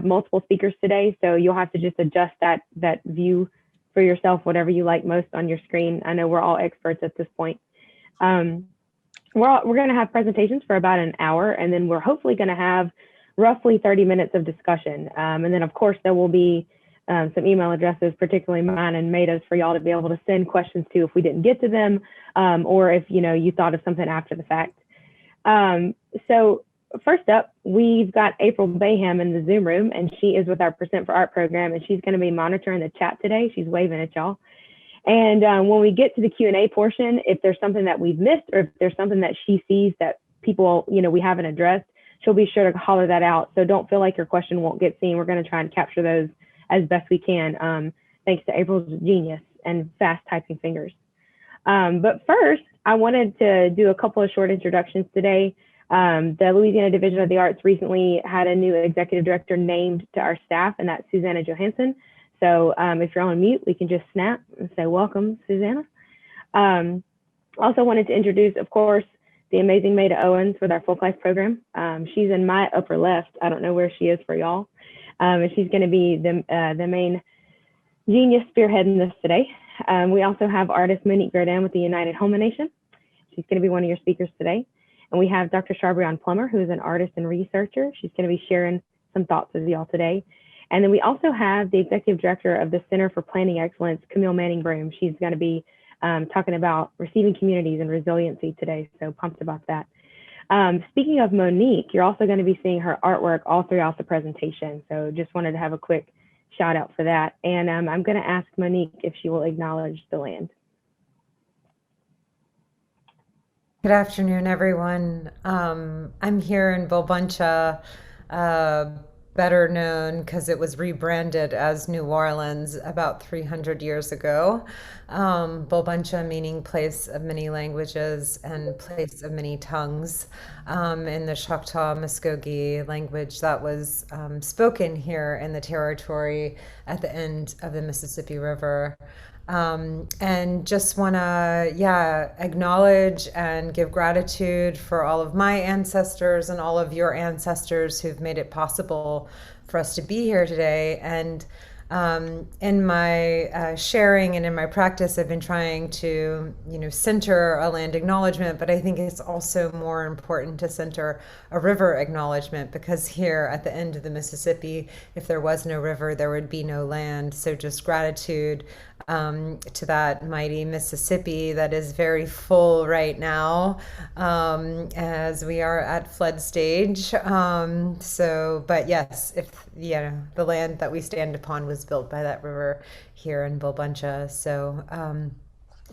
multiple speakers today, so you'll have to just adjust that view for yourself, whatever you like most on your screen. I know we're all experts at this point. We're going to have presentations for about an hour, and then we're hopefully going to have roughly 30 minutes of discussion. And then, of course, there will be some email addresses, particularly mine and Maida's, for y'all to be able to send questions to if we didn't get to them, or if you thought of something after the fact. So first up, we've got April Bayham in the Zoom room, and she is with our Percent for Art program, and she's going to be monitoring the chat today. She's waving at y'all. And when we get to the Q&A portion, if there's something that we've missed, or if there's something that she sees that people, we haven't addressed, she'll be sure to holler that out. So don't feel like your question won't get seen. We're going to try and capture those as best we can, thanks to April's genius and fast typing fingers. But first, I wanted to do a couple of short introductions today. The Louisiana Division of the Arts recently had a new executive director named to our staff, and that's Susanna Johansson. So if you're on mute, we can just snap and say, welcome, Susanna. Also wanted to introduce, of course, the amazing Maida Owens with our Folk Life program. She's in my upper left. I don't know where she is for y'all. And she's going to be the main genius spearheading this today. We also have artist Monique Verdin with the United Homa Nation. She's going to be one of your speakers today. And we have Dr. Sharbreon Plummer, who is an artist and researcher. She's going to be sharing some thoughts with y'all today. And then we also have the executive director of the Center for Planning Excellence, Camille Manning-Broome. She's going to be talking about receiving communities and resiliency today. So pumped about that. Speaking of Monique, you're also going to be seeing her artwork all throughout the presentation. So just wanted to have a quick shout out for that. And I'm going to ask Monique if she will acknowledge the land. Good afternoon, everyone. I'm here in Bulbuncha, better known because it was rebranded as New Orleans about 300 years ago. Bulbuncha meaning place of many languages and place of many tongues, in the Choctaw Muskogee language that was spoken here in the territory at the end of the Mississippi River. And just want to, acknowledge and give gratitude for all of my ancestors and all of your ancestors who've made it possible for us to be here today. And in my sharing and in my practice, I've been trying to, center a land acknowledgement, but I think it's also more important to center a river acknowledgement, because here at the end of the Mississippi, if there was no river, there would be no land. So just gratitude to that mighty Mississippi that is very full right now, as we are at flood stage. But yes, if the land that we stand upon was built by that river here in Bulbuncha. So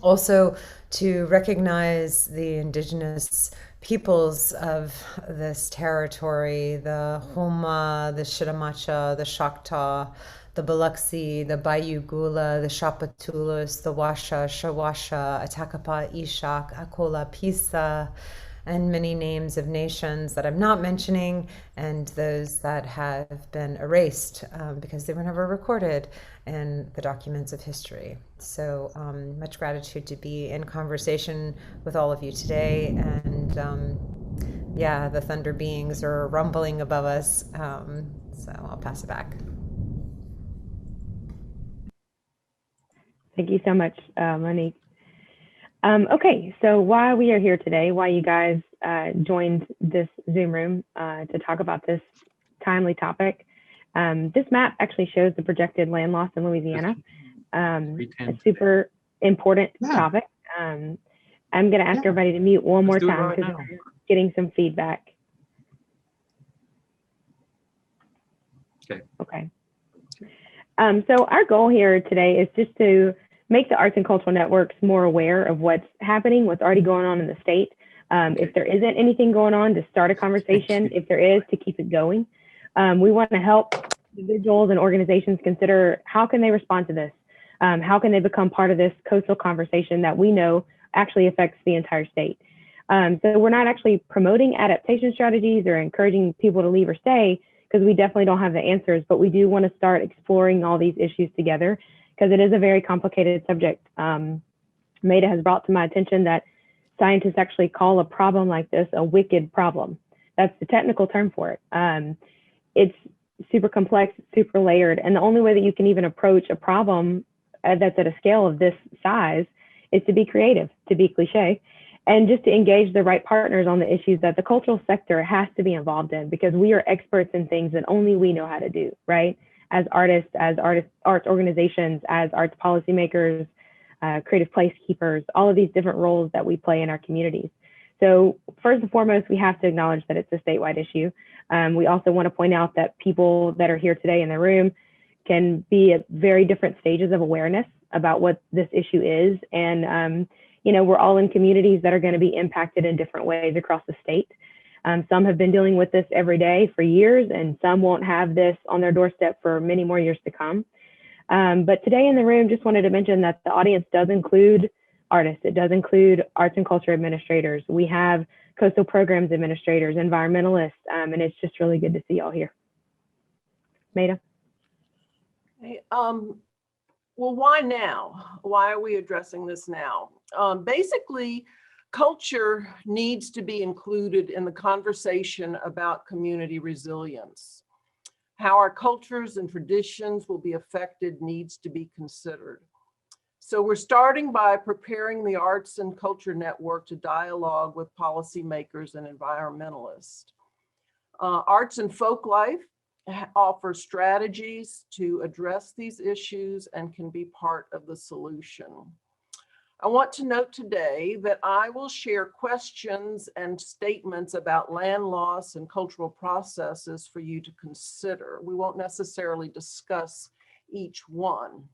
also to recognize the indigenous peoples of this territory, the Homa, the Shitamacha, the Choctaw, the Biloxi, the Bayou Gula, the Shapatulus, the Washa, Shawasha, Atakapa, Ishak, Akola, Pisa, and many names of nations that I'm not mentioning, and those that have been erased because they were never recorded in the documents of history. So much gratitude to be in conversation with all of you today. And the thunder beings are rumbling above us. So I'll pass it back. Thank you so much, Monique. Okay, so why we are here today, why you guys joined this Zoom room to talk about this timely topic. This map actually shows the projected land loss in Louisiana. A super important topic. I'm going to ask everybody to mute one more time because we're getting some feedback. Okay. So our goal here today is just to make the arts and cultural networks more aware of what's happening, what's already going on in the state. If there isn't anything going on, to start a conversation. If there is, to keep it going. We want to help individuals and organizations consider how can they respond to this? How can they become part of this coastal conversation that we know actually affects the entire state? So we're not actually promoting adaptation strategies or encouraging people to leave or stay, because we definitely don't have the answers, but we do want to start exploring all these issues together, because it is a very complicated subject. Maida has brought to my attention that scientists actually call a problem like this a wicked problem. That's the technical term for it. It's super complex, super layered. And the only way that you can even approach a problem that's at a scale of this size is to be creative, to be cliche, and just to engage the right partners on the issues that the cultural sector has to be involved in, because we are experts in things that only we know how to do, right? As artists, arts organizations, as arts policymakers, creative placekeepers, all of these different roles that we play in our communities. So first and foremost, we have to acknowledge that it's a statewide issue. We also want to point out that people that are here today in the room can be at very different stages of awareness about what this issue is. And, we're all in communities that are going to be impacted in different ways across the state. Some have been dealing with this every day for years, and some won't have this on their doorstep for many more years to come. But today in the room, just wanted to mention that the audience does include artists. It does include arts and culture administrators. We have coastal programs administrators, environmentalists, and it's just really good to see y'all here. Maida? Hey, well, why now? Why are we addressing this now? Basically, culture needs to be included in the conversation about community resilience. How our cultures and traditions will be affected needs to be considered. So we're starting by preparing the Arts and Culture Network to dialogue with policymakers and environmentalists. Arts and Folklife offer strategies to address these issues and can be part of the solution. I want to note today that I will share questions and statements about land loss and cultural processes for you to consider. We won't necessarily discuss each one.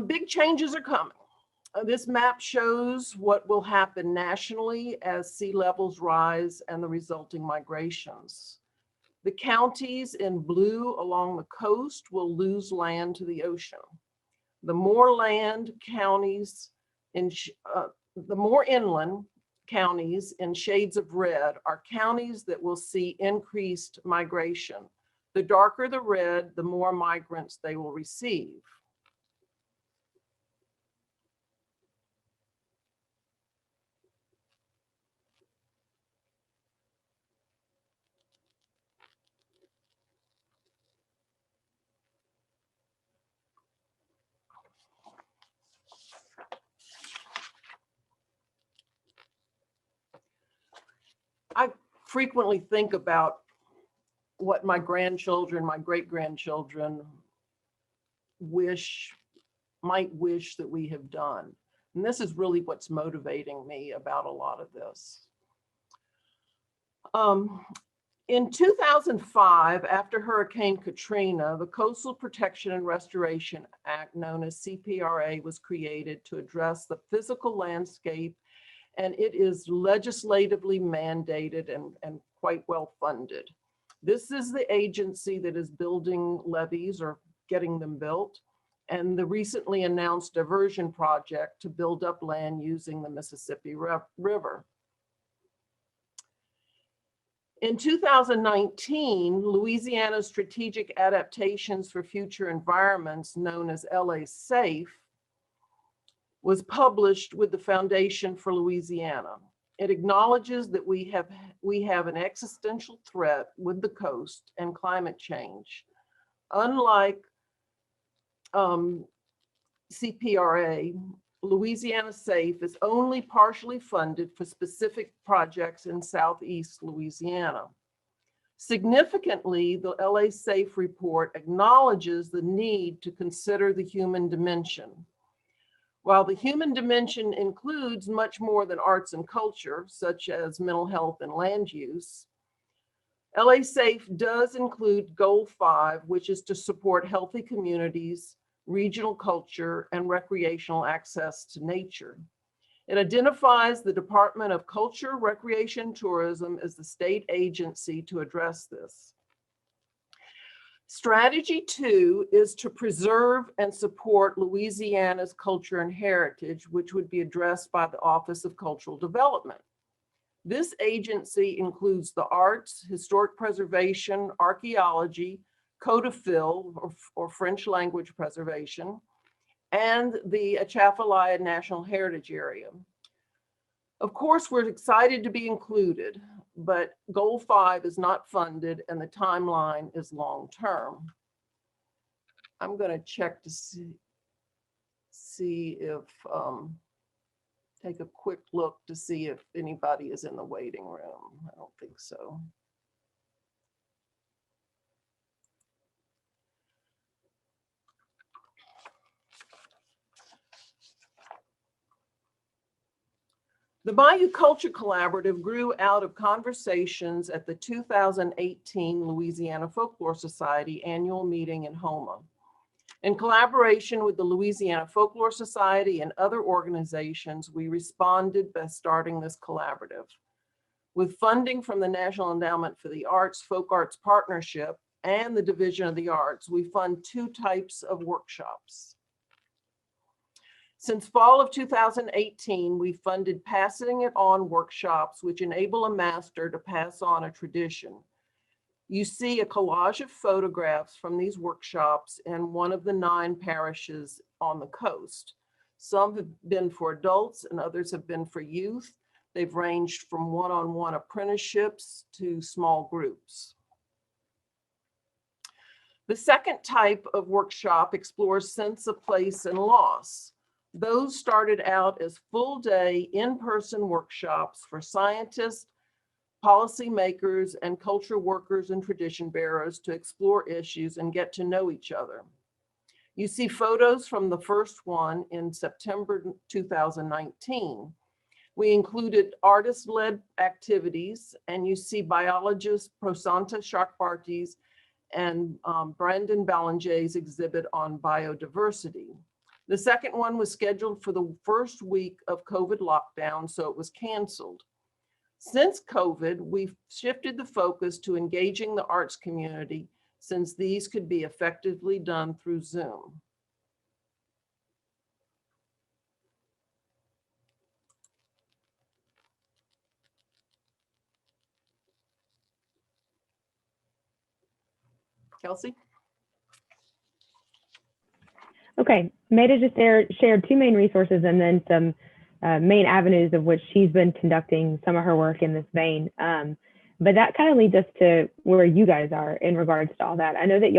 Big changes are coming. This map shows what will happen nationally as sea levels rise and the resulting migrations. The counties in blue along the coast will lose land to the ocean. The more land counties the more inland counties in shades of red are counties that will see increased migration. The darker the red, the more migrants they will receive. I frequently think about what my grandchildren, my great-grandchildren might wish that we have done. And this is really what's motivating me about a lot of this. In 2005, after Hurricane Katrina, the Coastal Protection and Restoration Act, known as CPRA, was created to address the physical landscape, and it is legislatively mandated and quite well funded. This is the agency that is building levees or getting them built, and the recently announced diversion project to build up land using the Mississippi River. In 2019, Louisiana's Strategic Adaptations for Future Environments, known as LA SAFE, was published with the Foundation for Louisiana. It acknowledges that we have an existential threat with the coast and climate change. Unlike CPRA, Louisiana SAFE is only partially funded for specific projects in Southeast Louisiana. Significantly, the LA SAFE report acknowledges the need to consider the human dimension. While the human dimension includes much more than arts and culture, such as mental health and land use, LA SAFE does include Goal 5, which is to support healthy communities, regional culture, and recreational access to nature. It identifies the Department of Culture, Recreation, and Tourism as the state agency to address this. Strategy 2 is to preserve and support Louisiana's culture and heritage, which would be addressed by the Office of Cultural Development. This agency includes the arts, historic preservation, archaeology, Codafil, or French language preservation, and the Atchafalaya National Heritage Area. Of course, we're excited to be included. but goal 5 is not funded and the timeline is long-term. I'm going to check to see if, take a quick look to see if anybody is in the waiting room. I don't think so. The Bayou Culture Collaborative grew out of conversations at the 2018 Louisiana Folklore Society annual meeting in Houma. In collaboration with the Louisiana Folklore Society and other organizations, we responded by starting this collaborative. With funding from the National Endowment for the Arts, Folk Arts Partnership, and the Division of the Arts, we fund 2 types of workshops. Since fall of 2018, we funded Passing It On workshops, which enable a master to pass on a tradition. You see a collage of photographs from these workshops in one of the 9 parishes on the coast. Some have been for adults and others have been for youth. They've ranged from one-on-one apprenticeships to small groups. The second type of workshop explores sense of place and loss. Those started out as full-day in-person workshops for scientists, policymakers, and culture workers and tradition bearers to explore issues and get to know each other. You see photos from the first one in September 2019. We included artist-led activities, and you see biologist Prosanta Sharbreon and Brandon Ballinger's exhibit on biodiversity. The second one was scheduled for the first week of COVID lockdown, so it was canceled. Since COVID, we've shifted the focus to engaging the arts community, since these could be effectively done through Zoom. Kelsey? Okay, Maida just shared 2 main resources and then some main avenues of which she's been conducting some of her work in this vein. But that kind of leads us to where you guys are in regards to all that. I know that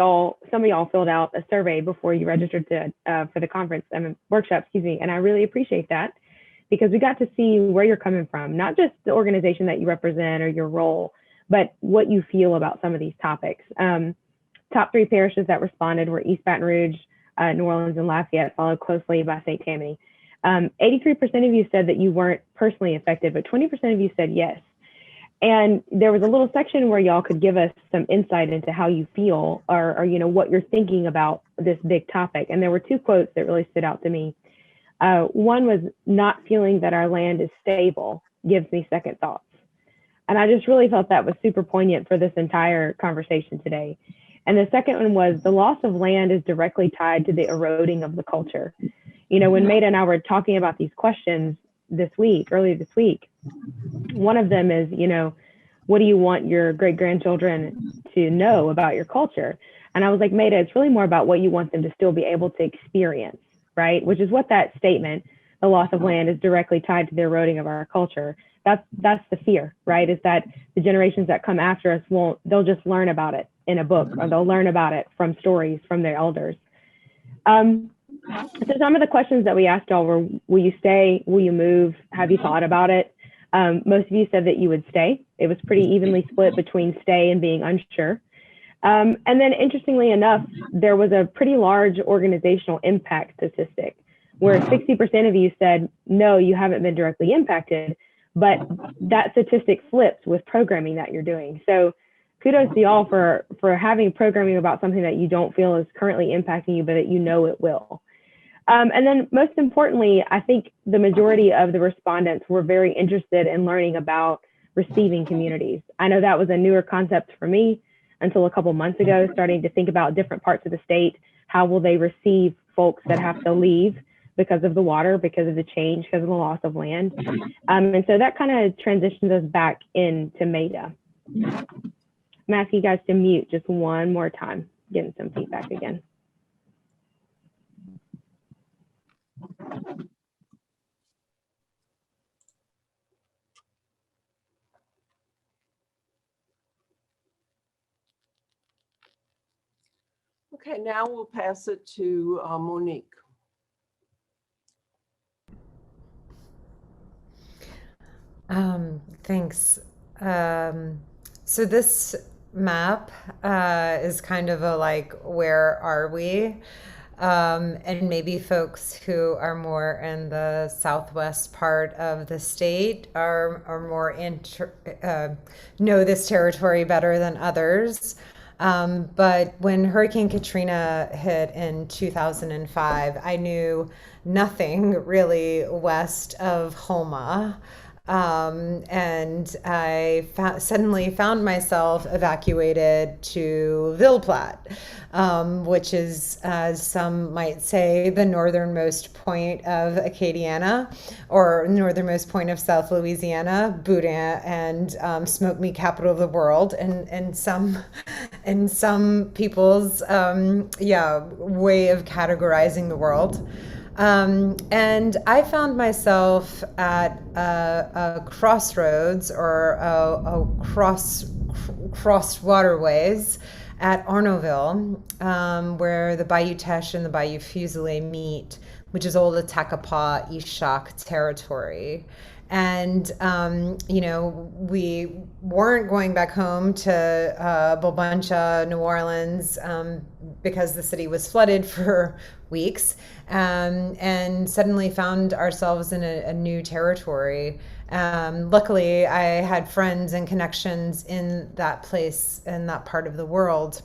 some of y'all filled out a survey before you registered for the conference, workshop, excuse me, and I really appreciate that because we got to see where you're coming from, not just the organization that you represent or your role, but what you feel about some of these topics. Top 3 parishes that responded were East Baton Rouge, New Orleans, and Lafayette, followed closely by St. Tammany. 83% of you said that you weren't personally affected, but 20% of you said yes. And there was a little section where y'all could give us some insight into how you feel or you know, what you're thinking about this big topic. And there were 2 quotes that really stood out to me. One was, "Not feeling that our land is stable gives me second thoughts." And I just really felt that was super poignant for this entire conversation today. And the second one was, "The loss of land is directly tied to the eroding of the culture." You know, when Maida and I were talking about these questions earlier this week, one of them is, you know, what do you want your great-grandchildren to know about your culture? And I was like, Maida, it's really more about what you want them to still be able to experience, right? Which is what that statement, the loss of land is directly tied to the eroding of our culture. That's the fear, right? Is that the generations that come after us they'll just learn about it in a book, or they'll learn about it from stories from their elders. So some of the questions that we asked y'all were, will you stay? Will you move? Have you thought about it? Most of you said that you would stay. It was pretty evenly split between stay and being unsure. And then interestingly enough, there was a pretty large organizational impact statistic where 60% of you said, no, you haven't been directly impacted, but that statistic flips with programming that you're doing. So kudos to y'all for having programming about something that you don't feel is currently impacting you, but that you know it will. And then most importantly, I think the majority of the respondents were very interested in learning about receiving communities. I know that was a newer concept for me until a couple months ago, starting to think about different parts of the state. How will they receive folks that have to leave because of the water, because of the change, because of the loss of land? And so that kind of transitions us back into Maida. I'm asking you guys to mute just one more time, getting some feedback again. Okay, now we'll pass it to Monique. Thanks. So this map is kind of a like, where are we? And maybe folks who are more in the southwest part of the state are more know this territory better than others. But when Hurricane Katrina hit in 2005, I knew nothing really west of Homa. And I suddenly found myself evacuated to Ville Platte, which is, as some might say, the northernmost point of Acadiana, or northernmost point of South Louisiana, Boudin, and smoke meat capital of the world, and some people's way of categorizing the world. And I found myself at a crossroads, or crossed waterways at Arnaudville, where the Bayou Teche and the Bayou Fusilier meet, which is old Attakapaw Ishak territory. And, we weren't going back home to Bulbancha, New Orleans, because the city was flooded for weeks, and suddenly found ourselves in a new territory. Luckily, I had friends and connections in that place, in that part of the world.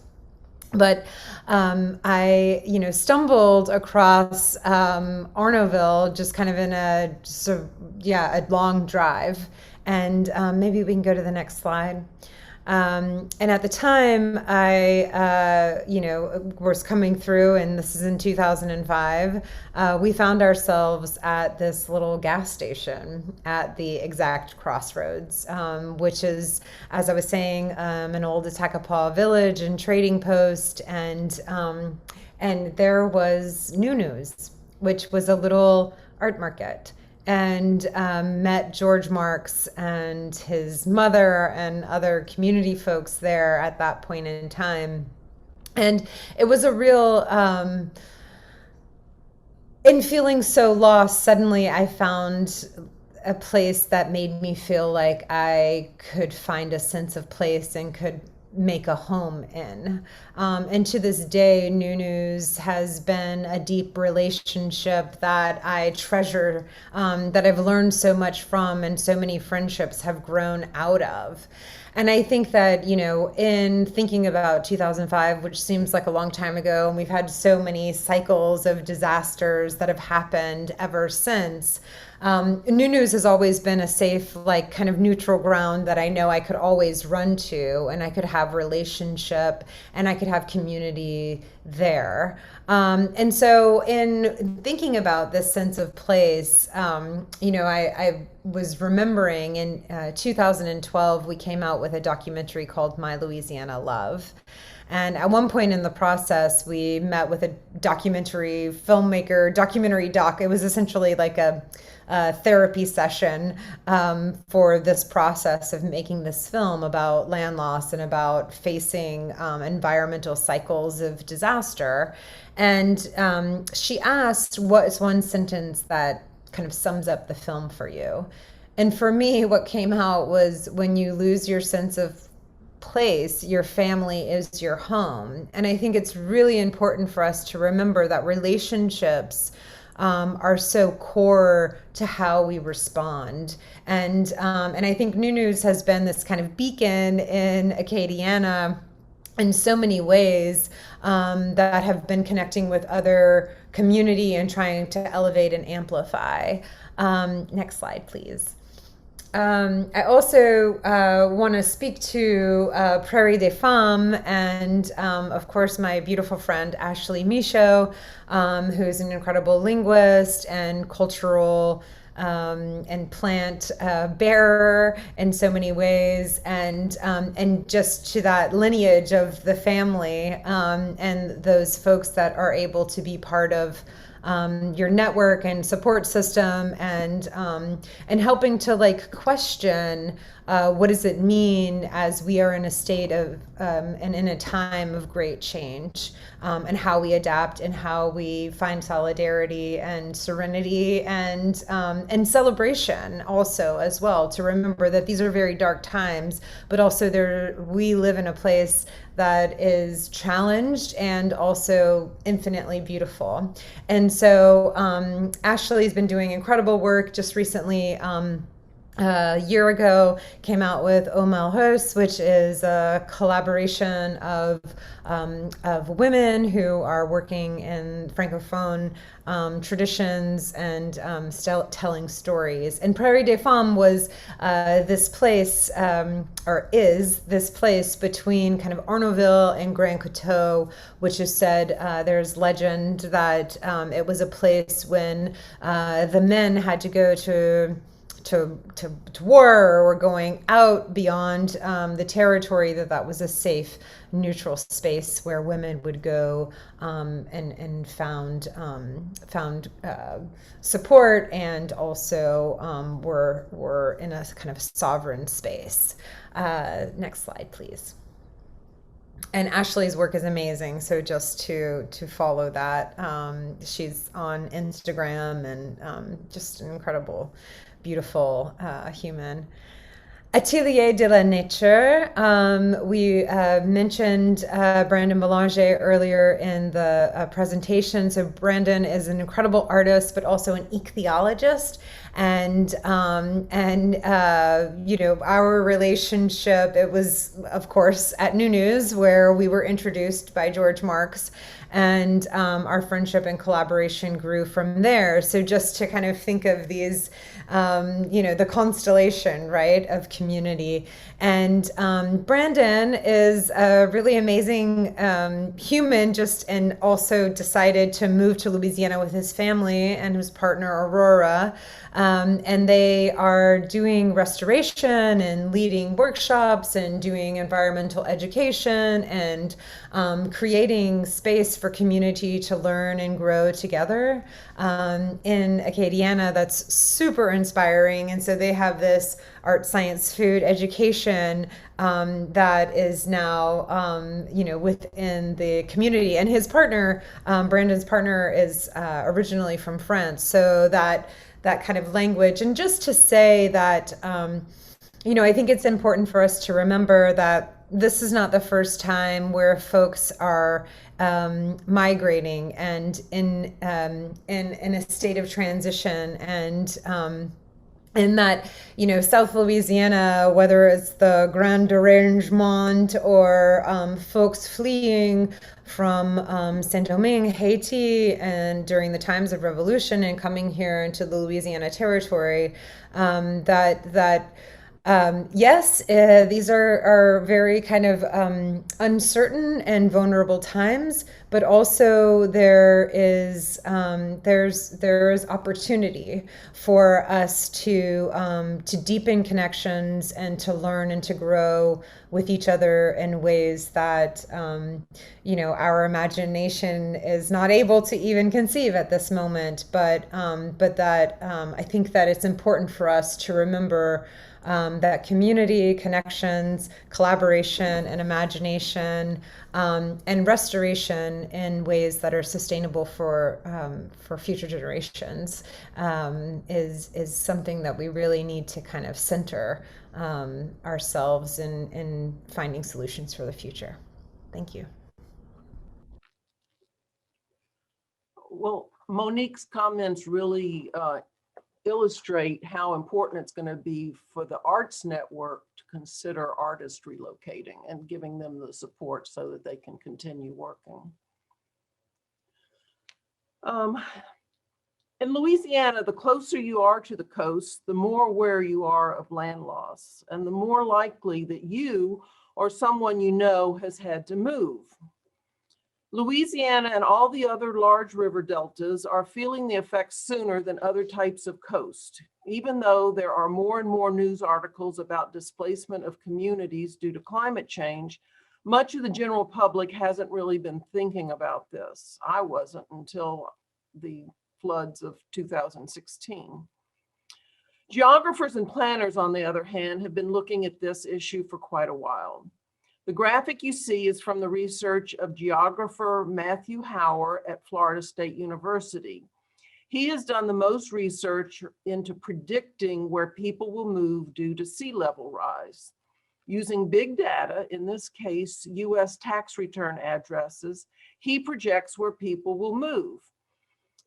But I, stumbled across Arnaudville, just kind of in a long drive. And maybe we can go to the next slide. And at the time, I, was coming through, and this is in 2005, we found ourselves at this little gas station at the exact crossroads, which is, as I was saying, an old Attakapaw village and trading post, and there was Nunu's, which was a little art market. And met George Marks and his mother and other community folks there at that point in time. And it was a real, in feeling so lost, suddenly I found a place that made me feel like I could find a sense of place and could make a home in. And to this day, Nunu's has been a deep relationship that I treasure, that I've learned so much from, and so many friendships have grown out of. And I think that, in thinking about 2005, which seems like a long time ago, and we've had so many cycles of disasters that have happened ever since, Nunu's has always been a safe, like, kind of neutral ground that I know I could always run to, and I could have relationship, and I could have community there. And so in thinking about this sense of place, I was remembering in 2012, we came out with a documentary called My Louisiana Love. And at one point in the process, we met with a documentary filmmaker, documentary doc. It was essentially like a therapy session for this process of making this film about land loss and about facing environmental cycles of disaster. And she asked, what is one sentence that kind of sums up the film for you? And for me, what came out was, when you lose your sense of place, your family is your home. And I think it's really important for us to remember that relationships are so core to how we respond. And I think Nunu's has been this kind of beacon in Acadiana in so many ways, that have been connecting with other community and trying to elevate and amplify. Next slide, please. I also want to speak to Prairie des Femmes, and of course my beautiful friend Ashley Michaud, who's an incredible linguist and cultural and plant bearer in so many ways, and just to that lineage of the family, and those folks that are able to be part of your network and support system, and helping to, like, question what does it mean as we are in a state of and in a time of great change, and how we adapt and how we find solidarity and serenity and celebration also as well, to remember that these are very dark times, but also we live in a place that is challenged and also infinitely beautiful. And so Ashley's been doing incredible work. Just recently, a year ago, came out with Omel Hus, which is a collaboration of women who are working in Francophone traditions and telling stories. And Prairie des Femmes was this place, or is this place between kind of Arnaudville and Grand Coteau, which is said, there's legend that it was a place when the men had to go to war or were going out beyond the territory, that was a safe, neutral space where women would go and found support, and also were in a kind of sovereign space. Next slide, please. And Ashley's work is amazing. So just to follow that, she's on Instagram, and just an incredible, beautiful human. Atelier de la Nature. We mentioned Brandon Belanger earlier in the presentation. So Brandon is an incredible artist, but also an ichthyologist. And you know, our relationship, it was, of course, at New News, where we were introduced by George Marks, and our friendship and collaboration grew from there. So just to kind of think of these, you know, the constellation, right, of community. And Brandon is a really amazing human, and also decided to move to Louisiana with his family and his partner, Aurora. And they are doing restoration and leading workshops and doing environmental education and creating space for community to learn and grow together in Acadiana. That's super inspiring. And so they have this art, science, food education that is now, you know, within the community. And his partner, Brandon's partner, is originally from France. So that kind of language. And just to say that, you know, I think it's important for us to remember that this is not the first time where folks are migrating and in a state of transition, and that, you know, South Louisiana, whether it's the Grand Arrangement or folks fleeing from Saint-Domingue, Haiti, and during the times of revolution and coming here into the Louisiana Territory, yes, these are very kind of uncertain and vulnerable times, but also there's opportunity for us to deepen connections and to learn and to grow with each other in ways that you know, our imagination is not able to even conceive at this moment. But that I think that it's important for us to remember that community, connections, collaboration, and imagination, and restoration in ways that are sustainable for future generations is something that we really need to kind of center ourselves in finding solutions for the future. Thank you. Well, Monique's comments really illustrate how important it's going to be for the Arts Network to consider artists relocating and giving them the support so that they can continue working. In Louisiana, the closer you are to the coast, the more aware you are of land loss, and the more likely that you or someone you know has had to move. Louisiana and all the other large river deltas are feeling the effects sooner than other types of coast, even though there are more and more news articles about displacement of communities due to climate change. Much of the general public hasn't really been thinking about this. I wasn't until the floods of 2016. Geographers and planners, on the other hand, have been looking at this issue for quite a while. The graphic you see is from the research of geographer Matthew Hauer at Florida State University. He has done the most research into predicting where people will move due to sea level rise. Using big data, in this case, US tax return addresses, he projects where people will move.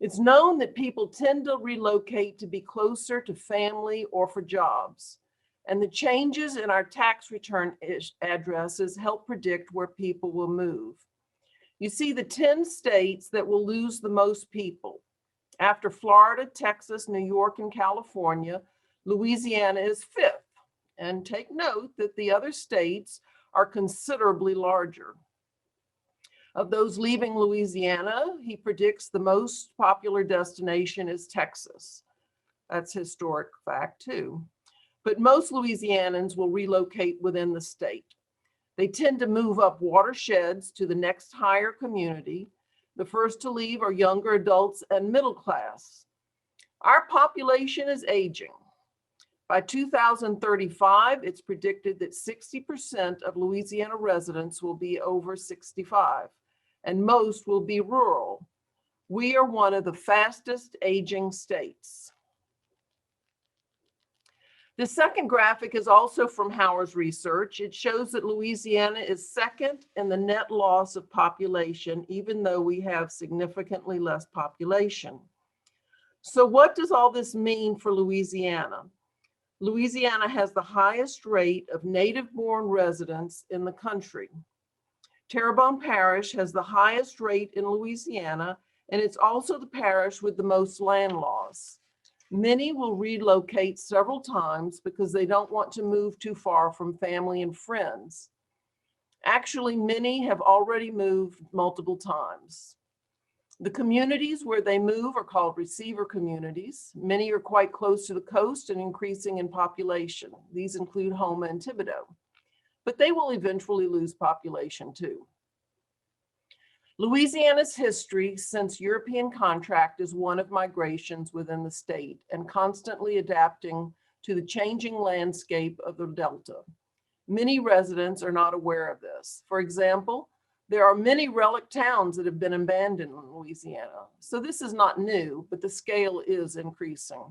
It's known that people tend to relocate to be closer to family or for jobs. And the changes in our tax return addresses help predict where people will move. You see the 10 states that will lose the most people. After Florida, Texas, New York, and California, Louisiana is 5th. And take note that the other states are considerably larger. Of those leaving Louisiana, he predicts the most popular destination is Texas. That's historic fact too. But most Louisianans will relocate within the state. They tend to move up watersheds to the next higher community. The first to leave are younger adults and middle class. Our population is aging. By 2035, it's predicted that 60% of Louisiana residents will be over 65, and most will be rural. We are one of the fastest aging states. The second graphic is also from Hauer's research. It shows that Louisiana is second in the net loss of population, even though we have significantly less population. So what does all this mean for Louisiana? Louisiana has the highest rate of native-born residents in the country. Terrebonne Parish has the highest rate in Louisiana, and it's also the parish with the most land loss. Many will relocate several times because they don't want to move too far from family and friends. Actually, many have already moved multiple times. The communities where they move are called receiver communities. Many are quite close to the coast and increasing in population. These include Houma and Thibodaux, but they will eventually lose population too. Louisiana's history since European contact is one of migrations within the state and constantly adapting to the changing landscape of the Delta. Many residents are not aware of this. For example, there are many relic towns that have been abandoned in Louisiana. So this is not new, but the scale is increasing.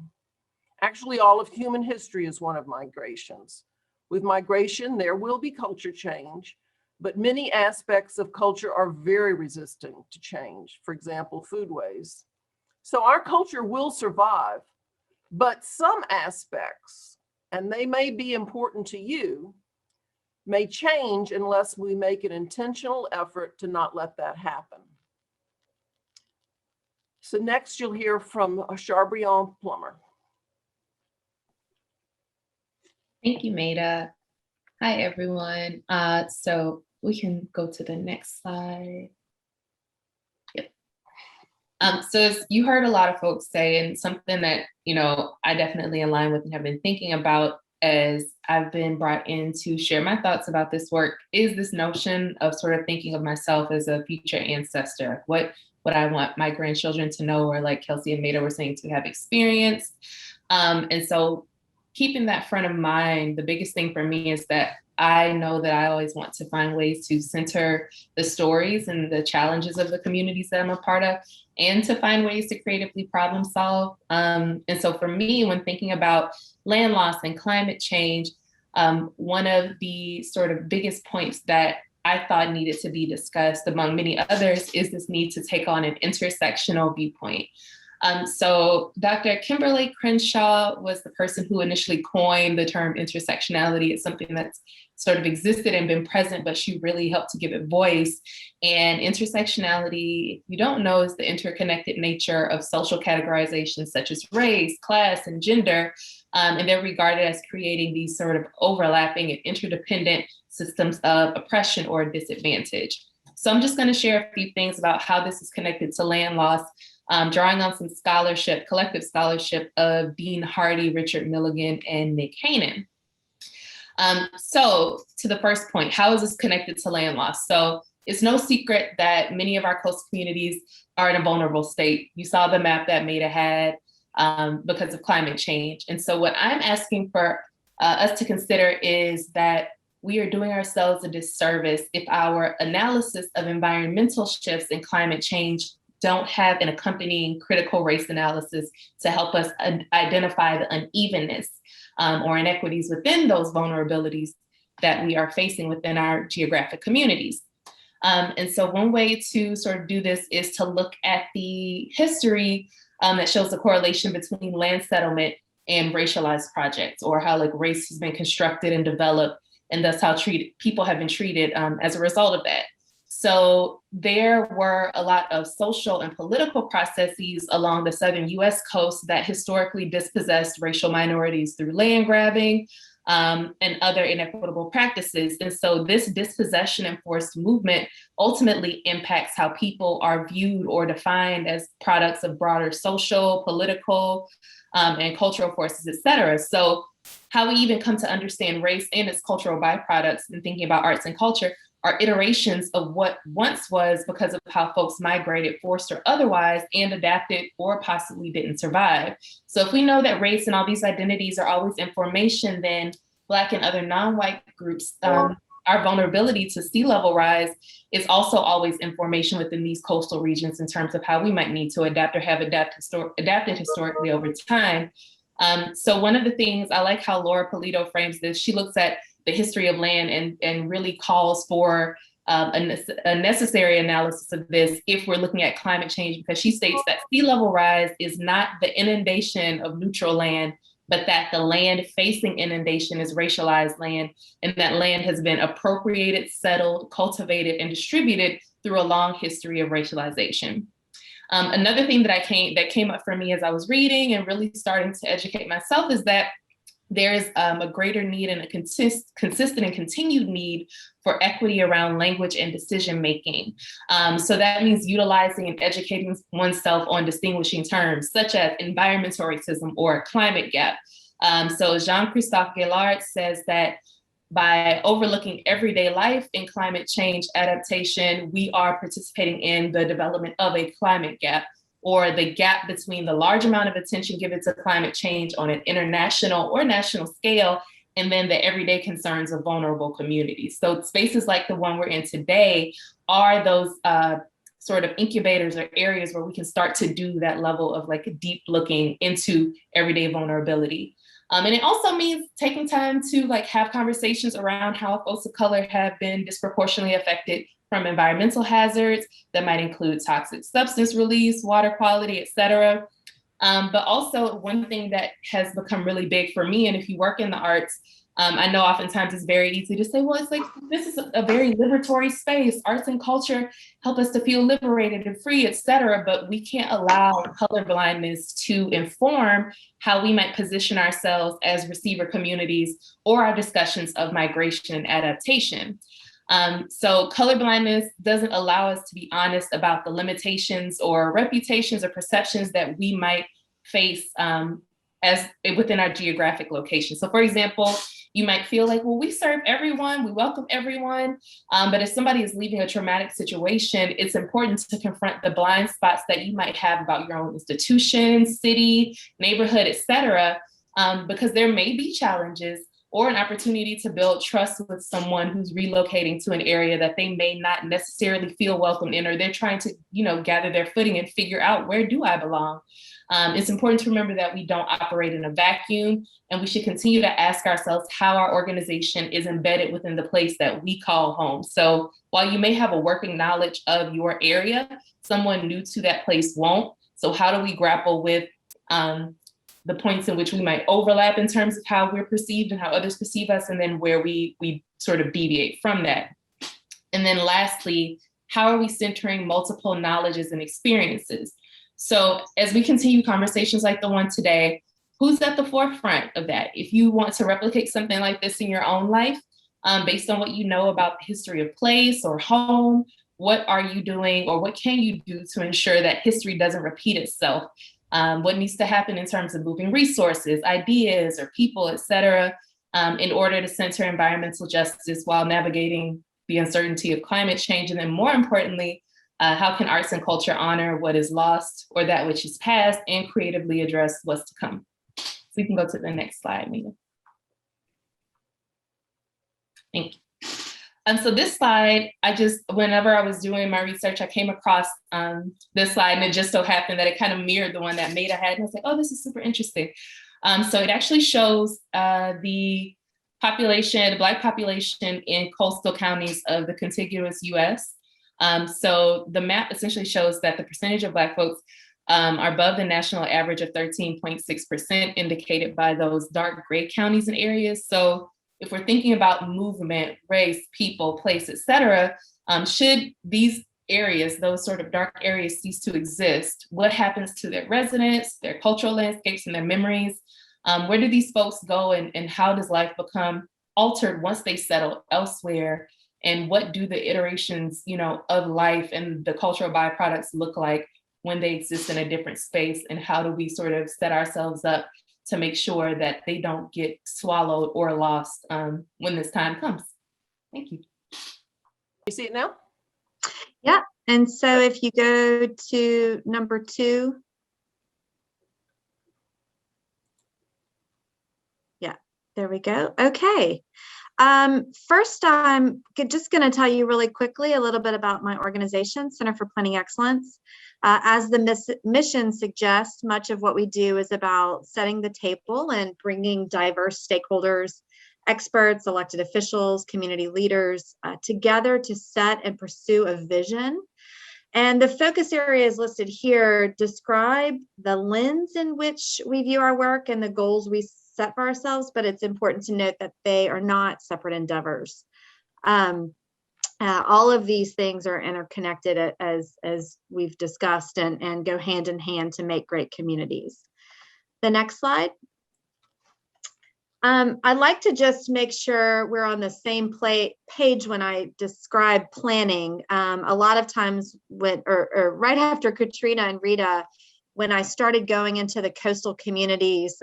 Actually, all of human history is one of migrations. With migration, there will be culture change, but many aspects of culture are very resistant to change. For example, foodways. So our culture will survive, but some aspects, and they may be important to you, may change unless we make an intentional effort to not let that happen. So next you'll hear from Sharbreon Plummer. Thank you, Maida. Hi, everyone. So we can go to the next slide. Yep. So as you heard a lot of folks say, and something that, I definitely align with and have been thinking about as I've been brought in to share my thoughts about this work, is this notion of sort of thinking of myself as a future ancestor. What I want my grandchildren to know, or like Kelsea and Maida were saying, to have experienced. And so keeping that front of mind, the biggest thing for me is that I know that I always want to find ways to center the stories and the challenges of the communities that I'm a part of, and to find ways to creatively problem solve. And so for me, when thinking about land loss and climate change, one of the sort of biggest points that I thought needed to be discussed, among many others, is this need to take on an intersectional viewpoint. So Dr. Kimberly Crenshaw was the person who initially coined the term intersectionality. It's something that's sort of existed and been present, but she really helped to give it voice. And intersectionality, if you don't know, is the interconnected nature of social categorizations such as race, class, and gender. And they're regarded as creating these sort of overlapping and interdependent systems of oppression or disadvantage. So I'm just going to share a few things about how this is connected to land loss, drawing on some scholarship, collective scholarship of Dean Hardy, Richard Milligan, and Nick Hanen. So to the first point, how is this connected to land loss? So it's no secret that many of our coastal communities are in a vulnerable state. You saw the map that Maida had. because of climate change. And so what I'm asking for us to consider is that we are doing ourselves a disservice if our analysis of environmental shifts and climate change don't have an accompanying critical race analysis to help us identify the unevenness or inequities within those vulnerabilities that we are facing within our geographic communities. And so one way to sort of do this is to look at the history that shows the correlation between land settlement and racialized projects, or how like race has been constructed and developed, and thus how people have been treated as a result of that. So there were a lot of social and political processes along the southern US coast that historically dispossessed racial minorities through land grabbing and other inequitable practices. And so this dispossession and forced movement ultimately impacts how people are viewed or defined as products of broader social, political, and cultural forces, et cetera. So how we even come to understand race and its cultural byproducts and thinking about arts and culture are iterations of what once was because of how folks migrated, forced or otherwise, and adapted or possibly didn't survive. So if we know that race and all these identities are always information, then Black and other non-white groups, our vulnerability to sea level rise is also always information within these coastal regions in terms of how we might need to adapt or have adapted historically over time. So one of the things, I like how Laura Polito frames this. She looks at the history of land and really calls for a necessary analysis of this if we're looking at climate change, because she states that sea level rise is not the inundation of neutral land, but that the land facing inundation is racialized land, and that land has been appropriated, settled, cultivated, and distributed through a long history of racialization. Another thing that came up for me as I was reading and really starting to educate myself is that there's a greater need and a consistent and continued need for equity around language and decision-making. So that means utilizing and educating oneself on distinguishing terms, such as environmental racism or climate gap. So Jean-Christophe Gaillard says that by overlooking everyday life in climate change adaptation, we are participating in the development of a climate gap, or the gap between the large amount of attention given to climate change on an international or national scale, and then the everyday concerns of vulnerable communities. So spaces like the one we're in today are those sort of incubators or areas where we can start to do that level of like deep looking into everyday vulnerability. And it also means taking time to like have conversations around how folks of color have been disproportionately affected from environmental hazards that might include toxic substance release, water quality, et cetera. But also one thing that has become really big for me, and if you work in the arts, I know oftentimes it's very easy to say, well, it's like, this is a very liberatory space. Arts and culture help us to feel liberated and free, et cetera, but we can't allow colorblindness to inform how we might position ourselves as receiver communities or our discussions of migration and adaptation. So colorblindness doesn't allow us to be honest about the limitations or reputations or perceptions that we might face as within our geographic location. So for example, you might feel like, well, we serve everyone, we welcome everyone, but if somebody is leaving a traumatic situation, it's important to confront the blind spots that you might have about your own institution, city, neighborhood, et cetera, because there may be challenges or an opportunity to build trust with someone who's relocating to an area that they may not necessarily feel welcome in, or they're trying to, gather their footing and figure out, where do I belong? It's important to remember that we don't operate in a vacuum, and we should continue to ask ourselves how our organization is embedded within the place that we call home. So while you may have a working knowledge of your area, someone new to that place won't. So how do we grapple with the points in which we might overlap in terms of how we're perceived and how others perceive us, and then where we sort of deviate from that? And then lastly, how are we centering multiple knowledges and experiences? So as we continue conversations like the one today, who's at the forefront of that? If you want to replicate something like this in your own life, based on what you know about the history of place or home, what are you doing, or what can you do to ensure that history doesn't repeat itself? What needs to happen in terms of moving resources, ideas, or people, et cetera, in order to center environmental justice while navigating the uncertainty of climate change? And then more importantly, How can arts and culture honor what is lost or that which is past and creatively address what's to come? So we can go to the next slide, Maida. Thank you. So this slide, whenever I was doing my research, I came across this slide, and it just so happened that it kind of mirrored the one that Maida had. And I was like, oh, this is super interesting. So it actually shows the population, the Black population in coastal counties of the contiguous US. So the map essentially shows that the percentage of Black folks are above the national average of 13.6%, indicated by those dark gray counties and areas. So if we're thinking about movement, race, people, place, et cetera, should these areas, those sort of dark areas, cease to exist, what happens to their residents, their cultural landscapes, and their memories? Where do these folks go, and how does life become altered once they settle elsewhere? And what do the iterations, of life and the cultural byproducts look like when they exist in a different space? And how do we sort of set ourselves up to make sure that they don't get swallowed or lost when this time comes? Thank you. You see it now? Yeah, and so if you go to number 2. Yeah, there we go. Okay. First, I'm just going to tell you really quickly a little bit about my organization, Center for Planning Excellence. As the mission suggests, much of what we do is about setting the table and bringing diverse stakeholders, experts, elected officials, community leaders together to set and pursue a vision. And the focus areas listed here describe the lens in which we view our work and the goals we set for ourselves, but it's important to note that they are not separate endeavors. All of these things are interconnected, as we've discussed, and go hand in hand to make great communities. The next slide. I'd like to just make sure we're on the same page when I describe planning. A lot of times right after Katrina and Rita, when I started going into the coastal communities,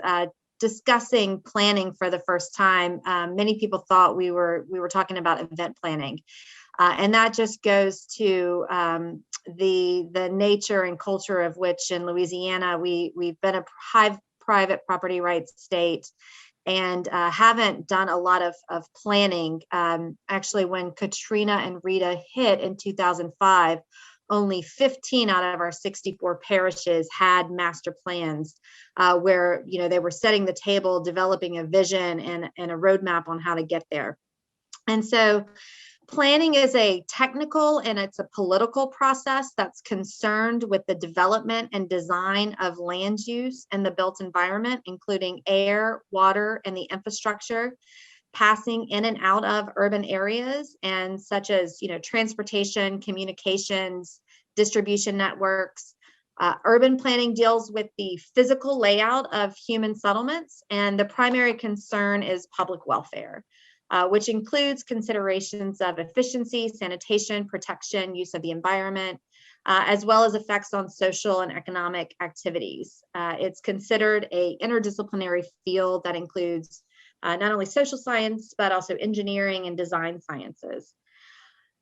discussing planning for the first time, many people thought we were talking about event planning. And that just goes to the nature and culture of which in Louisiana, we've been a high private property rights state and haven't done a lot of planning. Actually, when Katrina and Rita hit in 2005, only 15 out of our 64 parishes had master plans where they were setting the table, developing a vision and a roadmap on how to get there. And so planning is a technical and it's a political process that's concerned with the development and design of land use and the built environment, including air, water, and the infrastructure passing in and out of urban areas, and such as transportation, communications, distribution networks. Urban planning deals with the physical layout of human settlements, and the primary concern is public welfare, which includes considerations of efficiency, sanitation, protection, use of the environment, as well as effects on social and economic activities. It's considered an interdisciplinary field that includes not only social science, but also engineering and design sciences.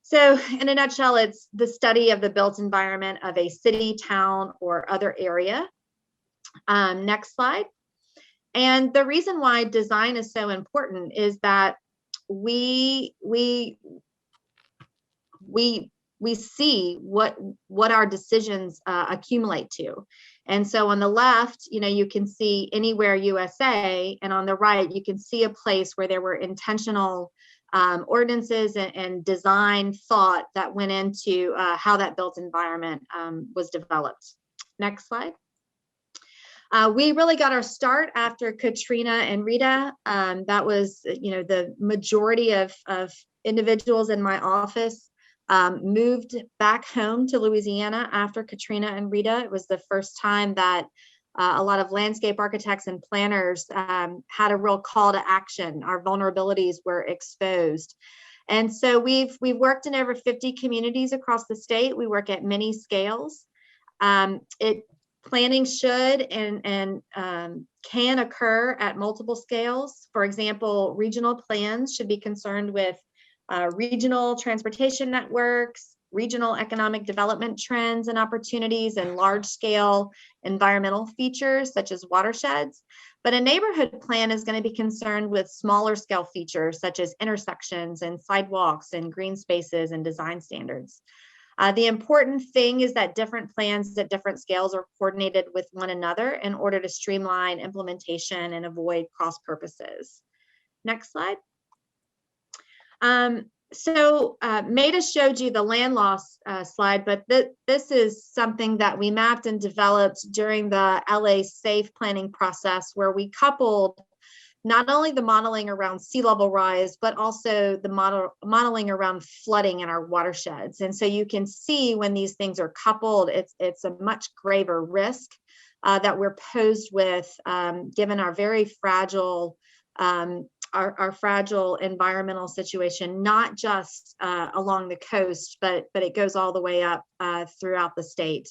So in a nutshell, it's the study of the built environment of a city, town, or other area. Next slide. And the reason why design is so important is that we see what our decisions accumulate to. And so on the left, you can see Anywhere USA, and on the right, you can see a place where there were intentional ordinances and design thought that went into how that built environment was developed. Next slide. We really got our start after Katrina and Rita. That was, the majority of individuals in my office moved back home to Louisiana after Katrina and Rita. It was the first time that a lot of landscape architects and planners had a real call to action. Our vulnerabilities were exposed. And so we've worked in over 50 communities across the state. We work at many scales. Planning should and can occur at multiple scales. For example, regional plans should be concerned with regional transportation networks, regional economic development trends and opportunities and large-scale environmental features such as watersheds. But a neighborhood plan is going to be concerned with smaller scale features such as intersections and sidewalks and green spaces and design standards. The important thing is that different plans at different scales are coordinated with one another in order to streamline implementation and avoid cross purposes. Next slide. Maida showed you the land loss slide, but this is something that we mapped and developed during the LA SAFE planning process, where we coupled not only the modeling around sea level rise, but also the modeling around flooding in our watersheds. And so you can see when these things are coupled, it's a much graver risk that we're posed with, given our very fragile, our fragile environmental situation, not just along the coast, but it goes all the way up throughout the state.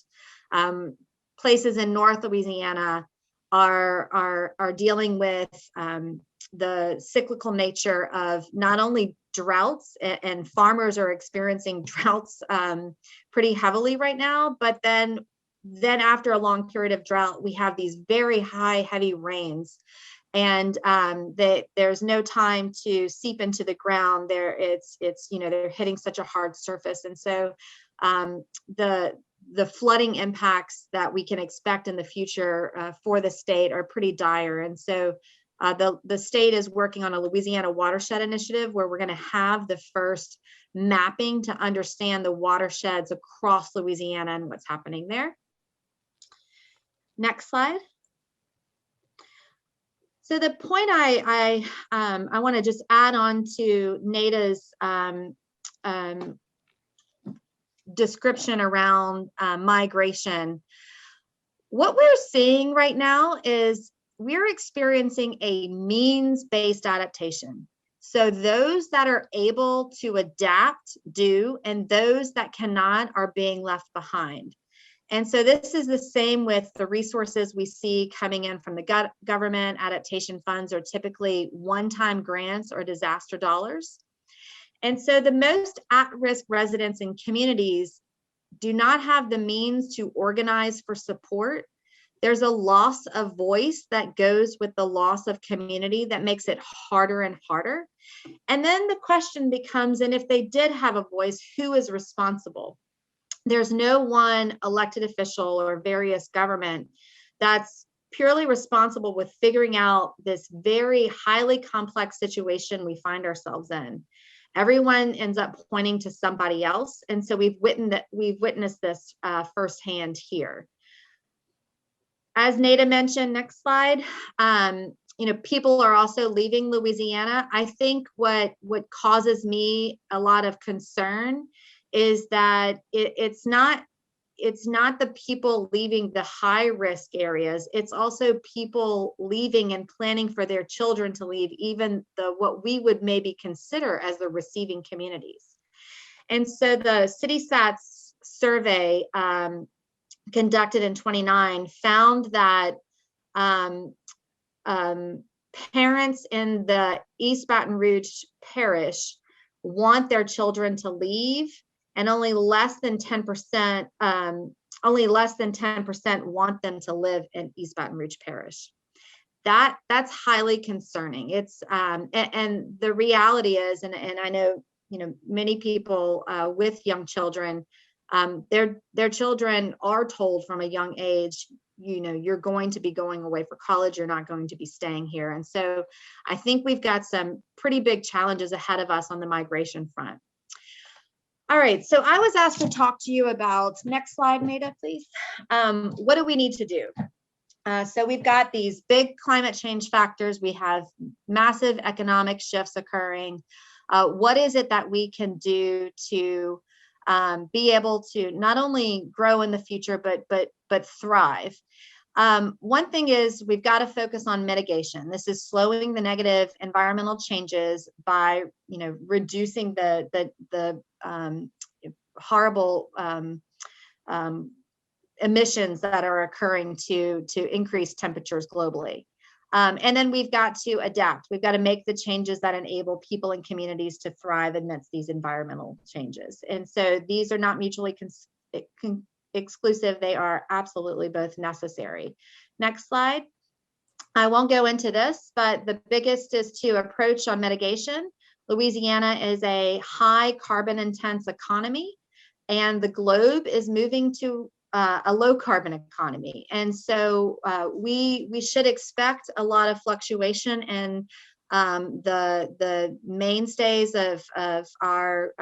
Places in North Louisiana are dealing with the cyclical nature of not only droughts, and farmers are experiencing droughts pretty heavily right now, but then after a long period of drought, we have these very high, heavy rains, and there's no time to seep into the ground. It's they're hitting such a hard surface, and so the flooding impacts that we can expect in the future for the state are pretty dire. And so the state is working on a Louisiana watershed initiative where we're going to have the first mapping to understand the watersheds across Louisiana and what's happening there. Next slide. So the point I want to just add on to Maida's description around migration. What we're seeing right now is we're experiencing a means-based adaptation. So those that are able to adapt do, and those that cannot are being left behind. And so this is the same with the resources we see coming in from the government. Adaptation funds are typically one-time grants or disaster dollars. And so the most at-risk residents and communities do not have the means to organize for support. There's a loss of voice that goes with the loss of community that makes it harder and harder. And then the question becomes, and if they did have a voice, who is responsible? There's no one elected official or various government that's purely responsible with figuring out this very highly complex situation we find ourselves in. Everyone ends up pointing to somebody else. And so we've witnessed this firsthand here. As Maida mentioned, next slide, people are also leaving Louisiana. I think what causes me a lot of concern is that it's not the people leaving the high risk areas. It's also people leaving and planning for their children to leave, even what we would maybe consider as the receiving communities. And so the CitySats survey conducted in 29 found that parents in the East Baton Rouge parish want their children to leave, and only less than 10% want them to live in East Baton Rouge Parish. That's highly concerning. It's and the reality is, and I know many people with young children, their children are told from a young age, you're going to be going away for college, you're not going to be staying here. And so I think we've got some pretty big challenges ahead of us on the migration front. All right, so I was asked to talk to you about, next slide, Maida, please. What do we need to do? So we've got these big climate change factors. We have massive economic shifts occurring. What is it that we can do to be able to not only grow in the future, but thrive? One thing is we've got to focus on mitigation. This is slowing the negative environmental changes by, reducing the horrible emissions that are occurring to increase temperatures globally. And then we've got to adapt. We've got to make the changes that enable people and communities to thrive amidst these environmental changes. And so these are not mutually exclusive. They are absolutely both necessary. Next slide. I won't go into this, but the biggest is to approach on mitigation. Louisiana is a high carbon intense economy, and the globe is moving to a low carbon economy. And so we should expect a lot of fluctuation in the mainstays of our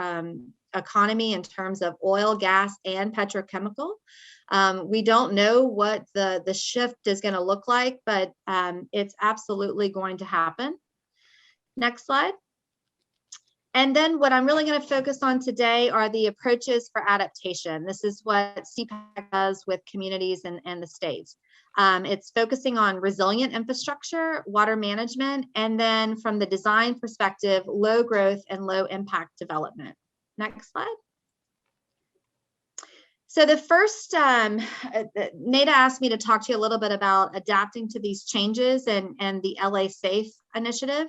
economy in terms of oil, gas, and petrochemical. We don't know what the shift is going to look like, but it's absolutely going to happen. Next slide. And then what I'm really going to focus on today are the approaches for adaptation. This is what CPEX does with communities and the states. It's focusing on resilient infrastructure, water management, and then from the design perspective, low growth and low impact development. Next slide. So the first, Maida asked me to talk to you a little bit about adapting to these changes and the LA Safe initiative.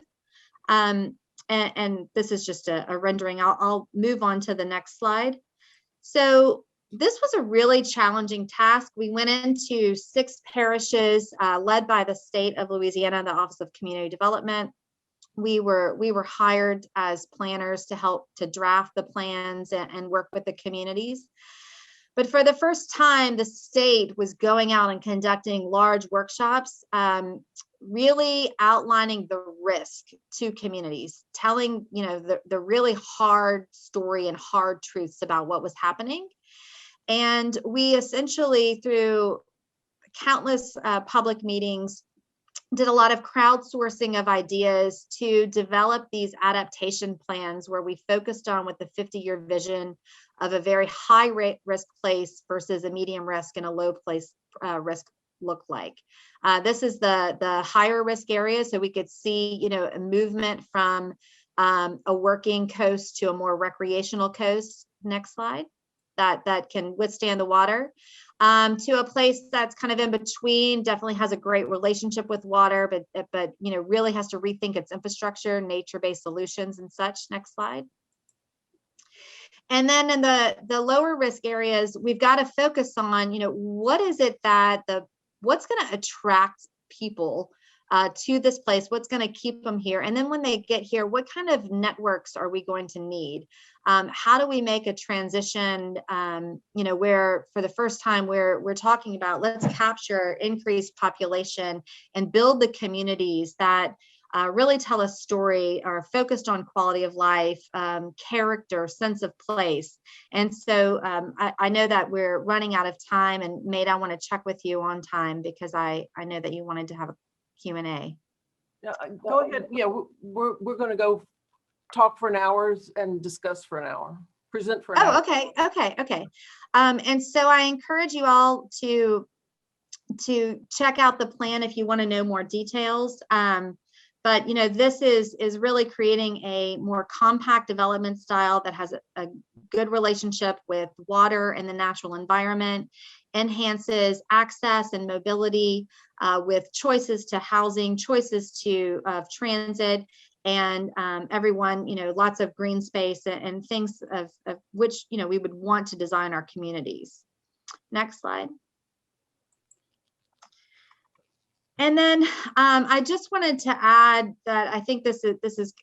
And this is just a rendering. I'll move on to the next slide. So this was a really challenging task. We went into 6 parishes led by the state of Louisiana, the Office of Community Development. We were hired as planners to help to draft the plans and work with the communities. But for the first time, the state was going out and conducting large workshops, really outlining the risk to communities, telling the really hard story and hard truths about what was happening. And we essentially, through countless public meetings, did a lot of crowdsourcing of ideas to develop these adaptation plans where we focused on what the 50-year vision of a very high risk place versus a medium risk and a low place risk look like. This is the higher risk area, so we could see a movement from a working coast to a more recreational coast. Next slide. That can withstand the water. To a place that's kind of in between, definitely has a great relationship with water, but really has to rethink its infrastructure, nature-based solutions and such. Next slide. And then in the lower risk areas, we've got to focus on, what is it what's going to attract people to this place? What's going to keep them here? And then when they get here, what kind of networks are we going to need? How do we make a transition, where for the first time we're talking about, let's capture increased population and build the communities that really tell a story, are focused on quality of life, character, sense of place. And so I know that we're running out of time, and Maida, I want to check with you on time because I know that you wanted to have a Q&A. Go ahead. Yeah, we're going to go talk for an hour and discuss for an hour, present for an hour. Okay. And so I encourage you all to check out the plan if you want to know more details. But this is really creating a more compact development style that has a good relationship with water and the natural environment, enhances access and mobility with choices to housing, choices to transit, and everyone, lots of green space and things of which we would want to design our communities. Next slide. And then I just wanted to add that I think this is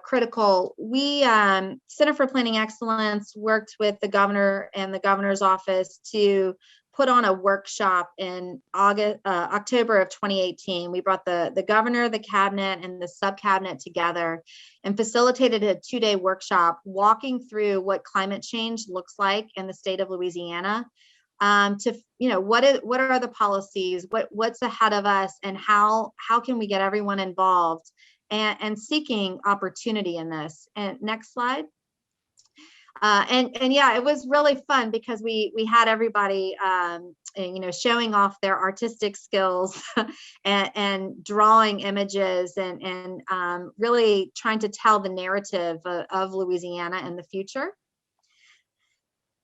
critical. We, Center for Planning Excellence, worked with the governor and the governor's office to put on a workshop in October of 2018. We brought the governor, the cabinet, and the sub-cabinet together and facilitated a 2-day workshop walking through what climate change looks like in the state of Louisiana. To what are the policies, what's ahead of us, and how can we get everyone involved and seeking opportunity in this. And next slide. And yeah, it was really fun because we had everybody showing off their artistic skills and drawing images and really trying to tell the narrative of Louisiana in the future.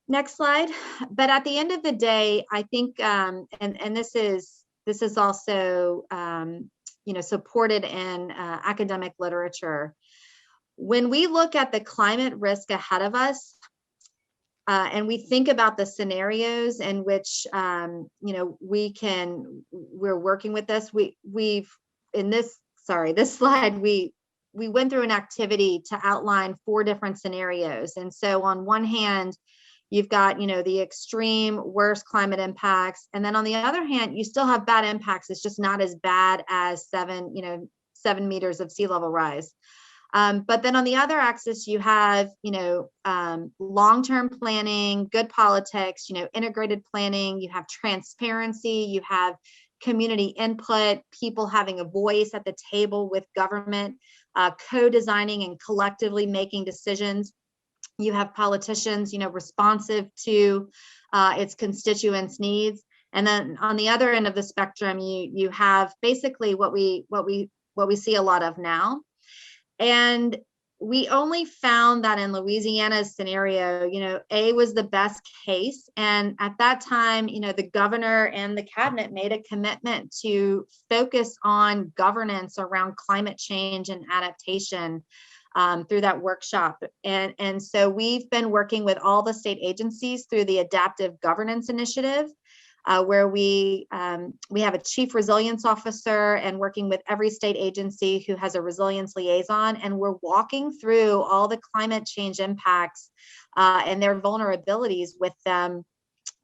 Next slide. But at the end of the day, I think, and this is also supported in academic literature. When we look at the climate risk ahead of us, and we think about the scenarios in which we're working with this. This slide, we went through an activity to outline 4 different scenarios. And so on one hand, you've got, the extreme worst climate impacts. And then on the other hand, you still have bad impacts. It's just not as bad as 7 meters of sea level rise. But then on the other axis, you have, long-term planning, good politics, integrated planning, you have transparency, you have community input, people having a voice at the table with government, co-designing and collectively making decisions. You have politicians, responsive to its constituents' needs. And then on the other end of the spectrum, you have basically what we see a lot of now. And we only found that in Louisiana's scenario, A was the best case. And at that time, the governor and the cabinet made a commitment to focus on governance around climate change and adaptation through that workshop. And so we've been working with all the state agencies through the Adaptive Governance Initiative, where we have a chief resilience officer and working with every state agency who has a resilience liaison. And we're walking through all the climate change impacts and their vulnerabilities with them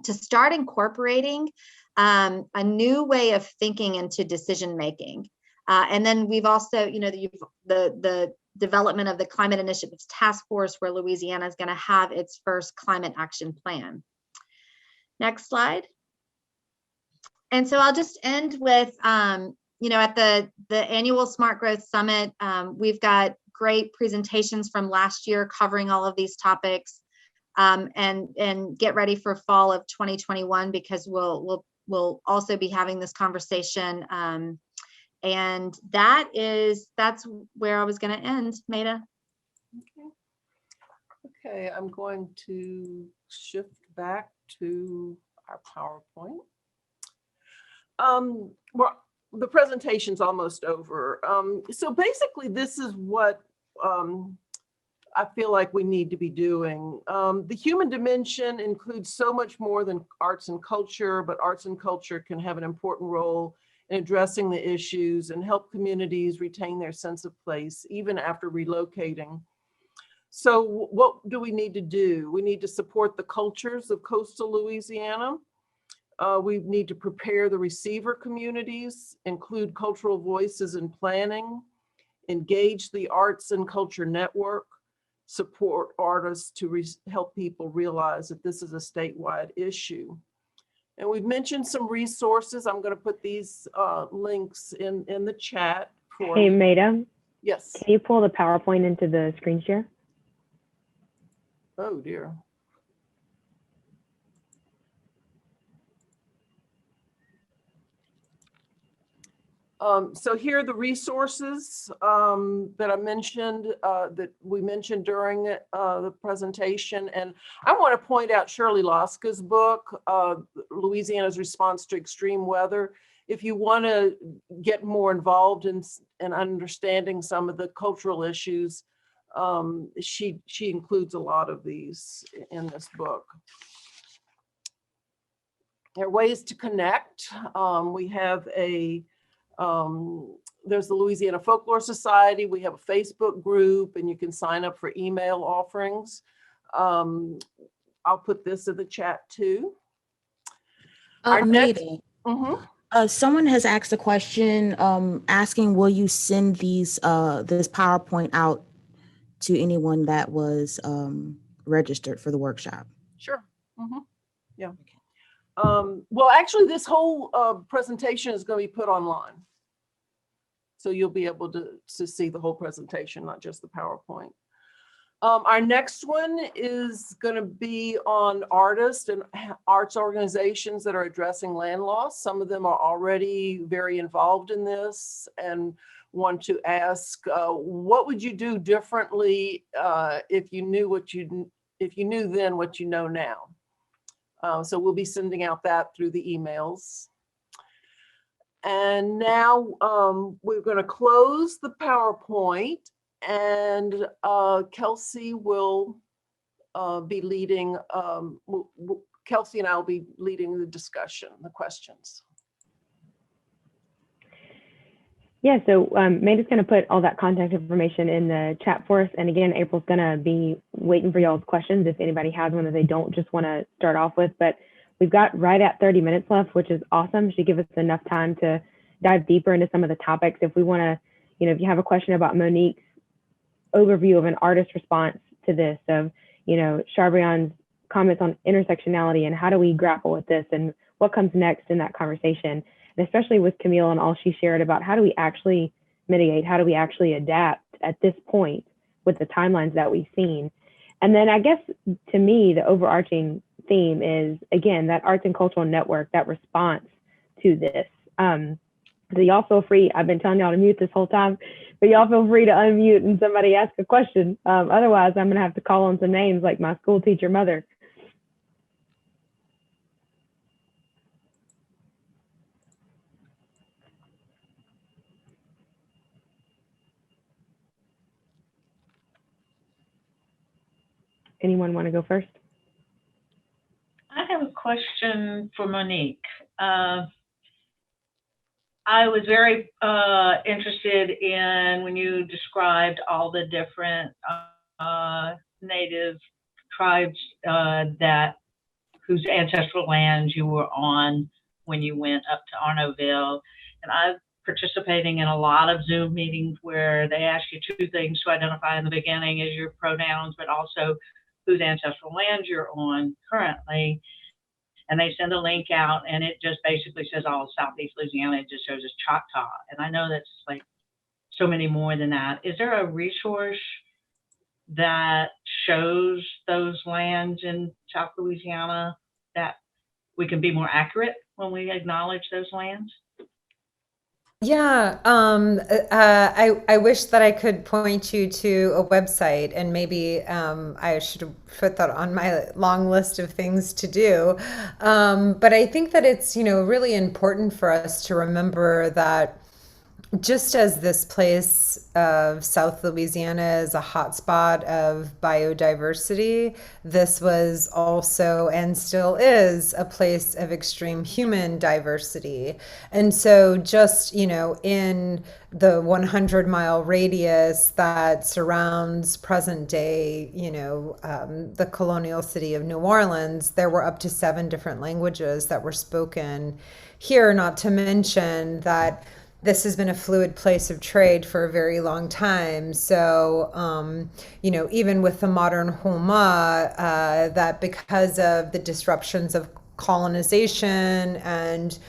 to start incorporating a new way of thinking into decision making. And then we've also, the development of the Climate Initiatives Task Force, where Louisiana is going to have its first climate action plan. Next slide. And so I'll just end with, at the annual Smart Growth Summit, we've got great presentations from last year covering all of these topics, and get ready for fall of 2021, because we'll also be having this conversation. And that's where I was going to end, Maida. Okay, I'm going to shift back to our PowerPoint. Well, the presentation's almost over. So basically, this is what I feel like we need to be doing. The human dimension includes so much more than arts and culture, but arts and culture can have an important role in addressing the issues and help communities retain their sense of place, even after relocating. So what do we need to do? We need to support the cultures of coastal Louisiana. We need to prepare the receiver communities, include cultural voices in planning, engage the arts and culture network, support artists to help people realize that this is a statewide issue. And we've mentioned some resources. I'm going to put these links in the chat. Hey, Maida. Yes. Can you pull the PowerPoint into the screen share? Oh, dear. So here are the resources that I mentioned, that we mentioned during the presentation. And I want to point out Shirley Loska's book, Louisiana's Response to Extreme Weather. If you want to get more involved in understanding some of the cultural issues, she includes a lot of these in this book. There are ways to connect. We have there's the Louisiana Folklore Society. We have a Facebook group, and you can sign up for email offerings. I'll put this in the chat too. Our next, someone has asked a question asking, will you send these this PowerPoint out to anyone that was registered for the workshop? Sure. Yeah. Well, actually, this whole presentation is going to be put online. So you'll be able to see the whole presentation, not just the PowerPoint. Our next one is going to be on artists and arts organizations that are addressing land loss. Some of them are already very involved in this and want to ask, what would you do differently if you knew then what you know now? So we'll be sending out that through the emails. And now we're going to close the PowerPoint, and Kelsey will be leading, Kelsey and I will be leading the discussion, the questions. Yeah, so Maida's going to put all that contact information in the chat for us. And again, April's going to be waiting for y'all's questions if anybody has one that they don't just want to start off with. But we've got right at 30 minutes left, which is awesome. Should give us enough time to dive deeper into some of the topics. If we want to, if you have a question about Monique's overview of an artist response to this, of, Sharbreon's comments on intersectionality and how do we grapple with this and what comes next in that conversation, and especially with Camille and all she shared about how do we actually mitigate, how do we actually adapt at this point with the timelines that we've seen. And then I guess to me, the overarching theme is, again, that arts and cultural network, that response to this. So y'all feel free, I've been telling y'all to mute this whole time, but y'all feel free to unmute and somebody ask a question. Otherwise, I'm gonna have to call on some names like my school teacher mother. Anyone want to go first? I have a question for Monique. I was very interested in when you described all the different native tribes whose ancestral lands you were on when you went up to Arnaudville. And I'm participating in a lot of Zoom meetings where they ask you two things to identify in the beginning, is your pronouns, but also whose ancestral lands you're on currently. And they send a link out and it just basically says all of Southeast Louisiana. It just shows us Choctaw. And I know that's like so many more than that. Is there a resource that shows those lands in South Louisiana that we can be more accurate when we acknowledge those lands? Yeah, I wish that I could point you to a website, and maybe I should have put that on my long list of things to do. But I think that it's, really important for us to remember that just as this place of South Louisiana is a hotspot of biodiversity, this was also and still is a place of extreme human diversity. And so just, in the 100-mile radius that surrounds present day, the colonial city of New Orleans, there were up to 7 different languages that were spoken here, not to mention that this has been a fluid place of trade for a very long time. So, even with the modern Homa, that because of the disruptions of colonization and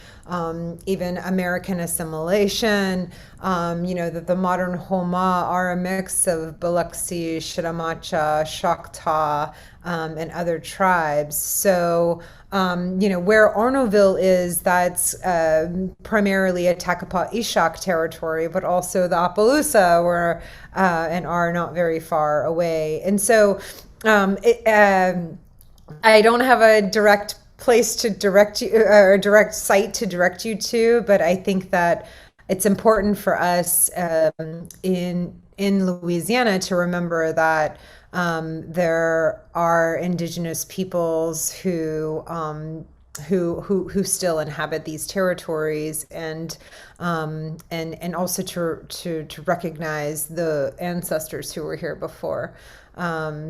even American assimilation, that the modern Homa are a mix of Biloxi, Shiramacha, Choctaw, and other tribes. So, where Arnaudville is, that's primarily a Takapa Ishak territory, but also the Appaloosa were and are not very far away. And so I don't have a direct place to direct you or a direct site to direct you to, but I think that it's important for us in Louisiana to remember that there are indigenous peoples who still inhabit these territories, and also to recognize the ancestors who were here before.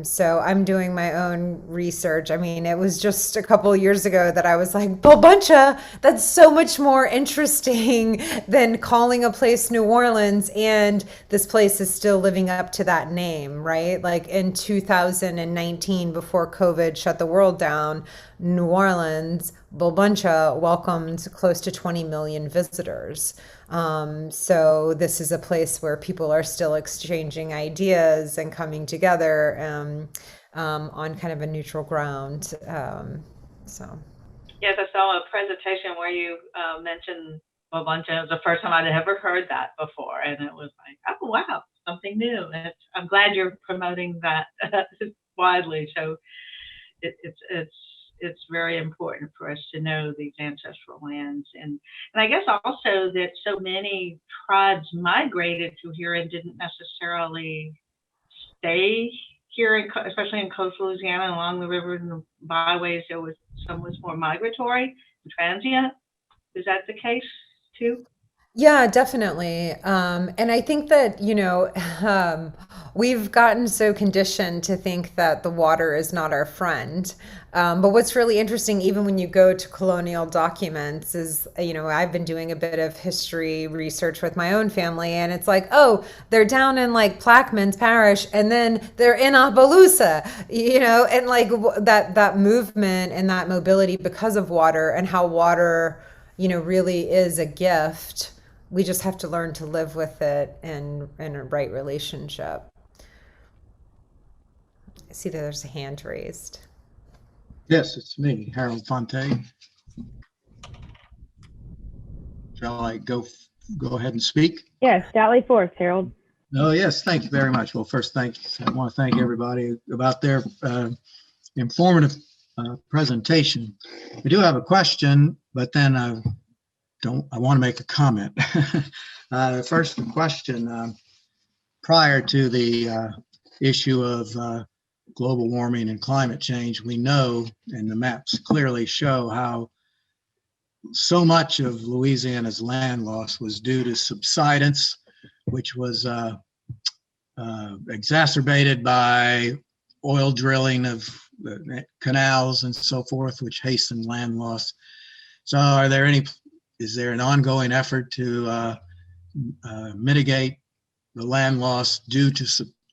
So I'm doing my own research. I mean, it was just a couple of years ago that I was like, Bulbuncha, that's so much more interesting than calling a place New Orleans. And this place is still living up to that name, right? Like in 2019, before COVID shut the world down, New Orleans, Bulbuncha welcomed close to 20 million visitors. So this is a place where people are still exchanging ideas and coming together on kind of a neutral ground. So. Yes, I saw a presentation where you mentioned Bulbuncha. It was the first time I'd ever heard that before, and it was like, oh wow, something new. And I'm glad you're promoting that widely. So it's it's very important for us to know these ancestral lands. And I guess also that so many tribes migrated through here and didn't necessarily stay here, especially in coastal Louisiana and along the river and the byways. Some was more migratory and transient. Is that the case too? Yeah, definitely. And I think that, we've gotten so conditioned to think that the water is not our friend. But what's really interesting, even when you go to colonial documents, is, I've been doing a bit of history research with my own family, and it's like, oh, they're down in like Plaquemines Parish, and then they're in Appaloosa, and like that movement and that mobility because of water, and how water, really is a gift. We just have to learn to live with it in a right relationship. I see that there's a hand raised. Yes, it's me, Harold Fontaine. Shall I go ahead and speak? Yes, Sally Forth, Harold. Oh, yes, thank you very much. Well, first, I want to thank everybody about their informative presentation. I do have a question, but then I want to make a comment. First, the question, prior to the issue of global warming and climate change, we know, and the maps clearly show, how so much of Louisiana's land loss was due to subsidence, which was exacerbated by oil drilling of canals and so forth, which hastened land loss. So is there an ongoing effort to mitigate the land loss due to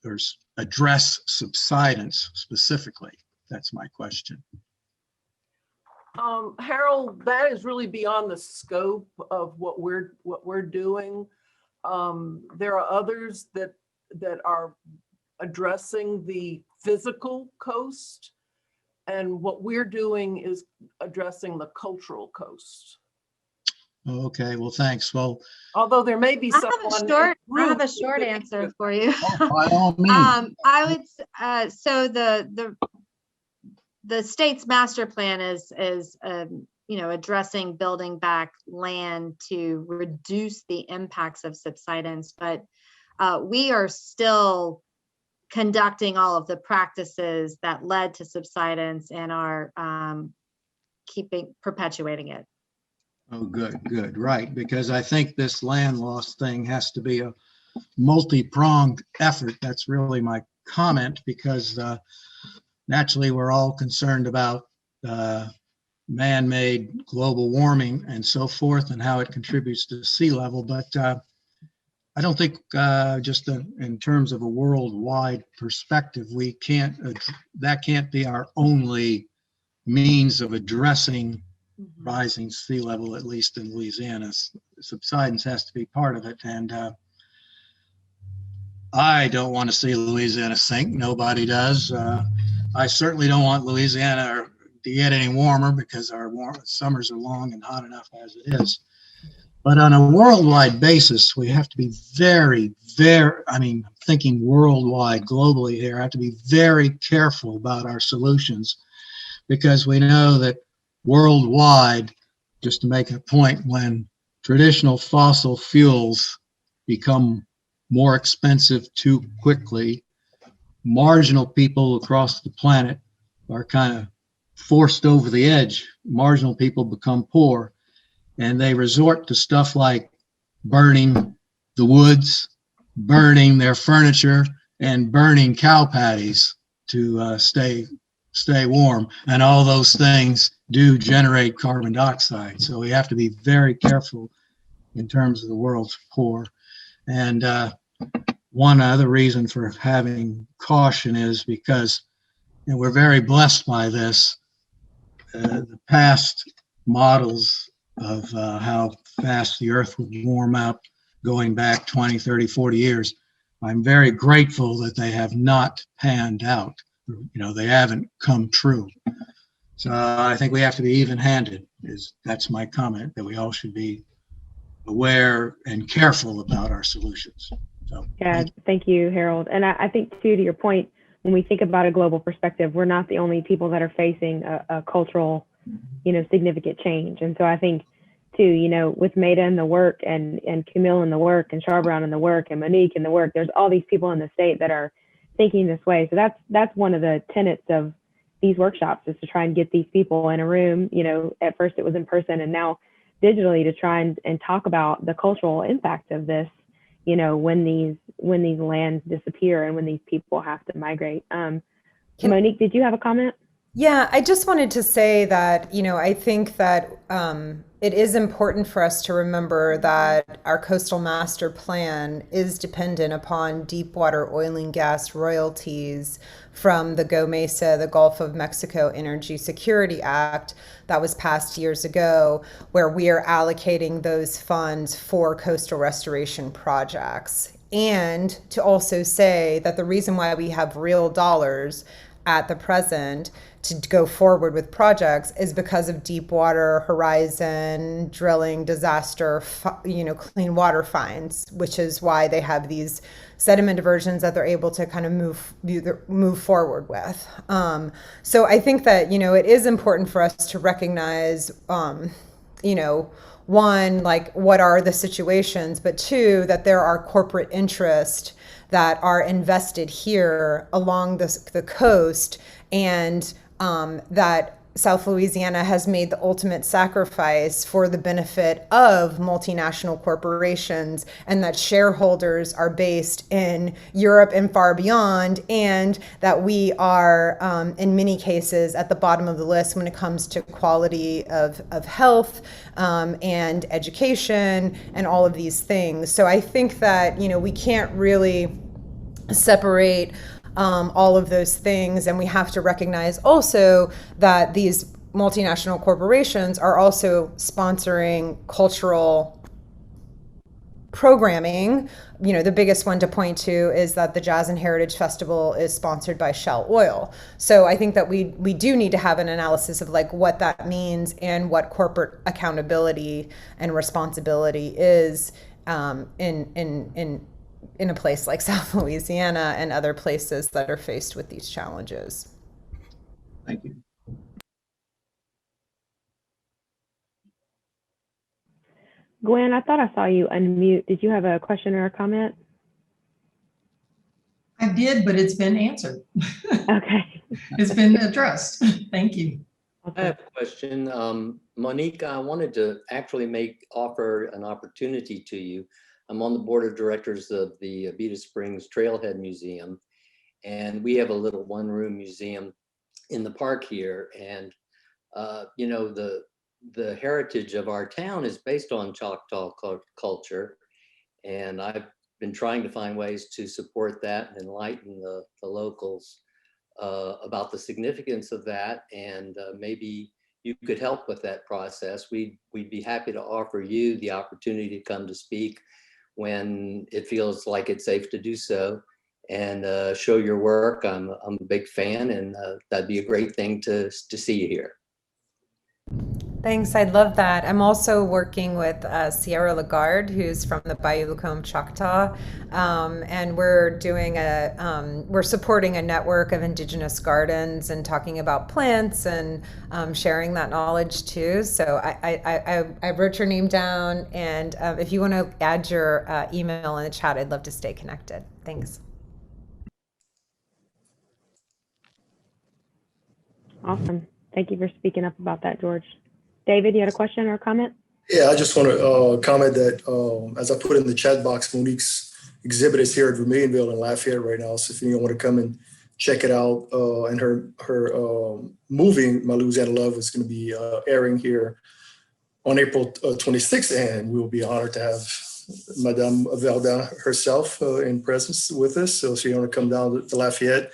or address subsidence specifically? That's my question. Harold, that is really beyond the scope of what we're doing. There are others that are addressing the physical coast, and what we're doing is addressing the cultural coast. Okay, well, thanks. Well, although there may be someone. I have a short answer for you. By all means. I would. So the state's master plan is addressing building back land to reduce the impacts of subsidence, but we are still conducting all of the practices that led to subsidence and are perpetuating it. Oh, good, right. Because I think this land loss thing has to be a multi-pronged effort. That's really my comment, because naturally we're all concerned about man-made global warming and so forth and how it contributes to sea level. But I don't think just in terms of a worldwide perspective, that can't be our only means of addressing rising sea level, at least in Louisiana. Subsidence has to be part of it. And I don't want to see Louisiana sink. Nobody does. I certainly don't want Louisiana to get any warmer, because our summers are long and hot enough as it is. But on a worldwide basis, we have to be very, thinking worldwide, globally here, have to be very careful about our solutions, because we know that worldwide, just to make a point, when traditional fossil fuels become more expensive too quickly, marginal people across the planet are kind of forced over the edge. Marginal people become poor, and they resort to stuff like burning the woods, burning their furniture, and burning cow patties to stay warm. And all those things do generate carbon dioxide. So we have to be very careful in terms of the world's poor. And one other reason for having caution is because, and we're very blessed by this, the past models of how fast the earth would warm up going back 20, 30, 40 years, I'm very grateful that they have not panned out. They haven't come true. So I think we have to be even-handed. That's my comment, that we all should be aware and careful about our solutions. So, yeah, thank you, Harold. And I think too, to your point, when we think about a global perspective, we're not the only people that are facing a cultural, significant change. And so I think too, with Maida in the work and Camille in the work and Sharbreon in the work and Monique in the work, there's all these people in the state that are thinking this way. So that's one of the tenets of these workshops, is to try and get these people in a room. At first it was in person and now digitally, to try and talk about the cultural impact of this, when these lands disappear and when these people have to migrate. Monique, did you have a comment? Yeah, I just wanted to say that, I think that it is important for us to remember that our coastal master plan is dependent upon deep water oil and gas royalties from the GOMESA, the Gulf of Mexico Energy Security Act that was passed years ago, where we are allocating those funds for coastal restoration projects. And to also say that the reason why we have real dollars at the present to go forward with projects is because of Deepwater Horizon drilling disaster, clean water finds, which is why they have these sediment diversions that they're able to kind of move forward with. So I think that, it is important for us to recognize, one, like what are the situations, but two, that there are corporate interests that are invested here along the coast, and that South Louisiana has made the ultimate sacrifice for the benefit of multinational corporations, and that shareholders are based in Europe and far beyond, and that we are, in many cases, at the bottom of the list when it comes to quality of health and education and all of these things. So I think that, we can't really separate all of those things, and we have to recognize also that these multinational corporations are also sponsoring cultural programming. The biggest one to point to is that the Jazz and Heritage Festival is sponsored by Shell Oil. So I think that we do need to have an analysis of like what that means and what corporate accountability and responsibility is in a place like South Louisiana and other places that are faced with these challenges. Thank you. Gwen, I thought I saw you unmute. Did you have a question or a comment? I did, but it's been answered. Okay. It's been addressed. Thank you. I have a question. Monique, I wanted to actually offer an opportunity to you. I'm on the board of directors of the Beta Springs Trailhead Museum, and we have a little one-room museum in the park here. And the heritage of our town is based on Choctaw culture, and I've been trying to find ways to support that and enlighten the locals about the significance of that, and maybe you could help with that process. We'd be happy to offer you the opportunity to come to speak when it feels like it's safe to do so, and show your work. I'm a big fan, and that'd be a great thing to see you here. Thanks, I'd love that. I'm also working with Sierra Lagarde, who's from the Bayou Choctaw, and we're doing we're supporting a network of indigenous gardens and talking about plants and sharing that knowledge too. So I wrote your name down, and if you want to add your email in the chat, I'd love to stay connected. Thanks. Awesome. Thank you for speaking up about that, George. David, you had a question or a comment? Yeah, I just want to comment that as I put in the chat box, Monique's exhibit is here at Vermilionville in Lafayette right now. So if you want to come and check it out, and her movie, My Louisiana Love, is going to be airing here on April 26th, and we will be honored to have Madame Verdin herself in presence with us. So if you want to come down to Lafayette,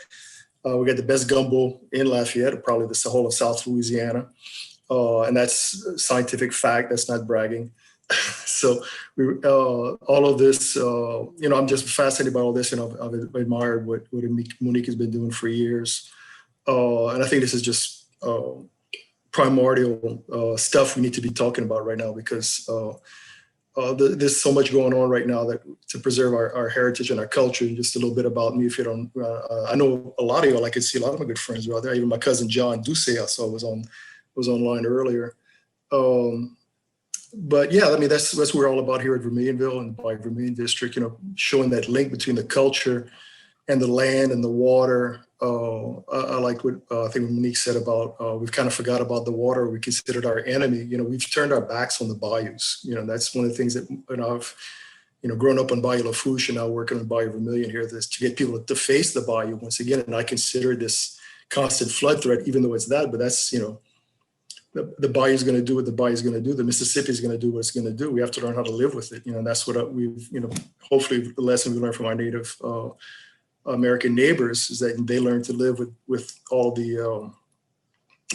we got the best gumbo in Lafayette, probably the whole of South Louisiana. And that's scientific fact. That's not bragging. So all of this, I'm just fascinated by all this, and I've admired what Monique has been doing for years. And I think this is just primordial stuff we need to be talking about right now, because there's so much going on right now that to preserve our heritage and our culture. And just a little bit about me, if you don't, I know a lot of y'all. I can see a lot of my good friends out there. Even my cousin John Duce, I saw was online earlier. But yeah, I mean, that's what we're all about here at Vermilionville and by Vermilion District, showing that link between the culture and the land and the water. I like what I think Monique said about we've kind of forgot about the water. We considered our enemy. We've turned our backs on the bayous. That's one of the things that I've grown up on Bayou Lafourche and now working on Bayou Vermilion here, is to get people to face the bayou once again. And I consider this constant flood threat, even though it's that, but that's the bayou is going to do what the bayou is going to do. The Mississippi is going to do what it's going to do. We have to learn how to live with it. And that's what we've, hopefully the lesson we learned from our Native American neighbors is that they learn to live with all the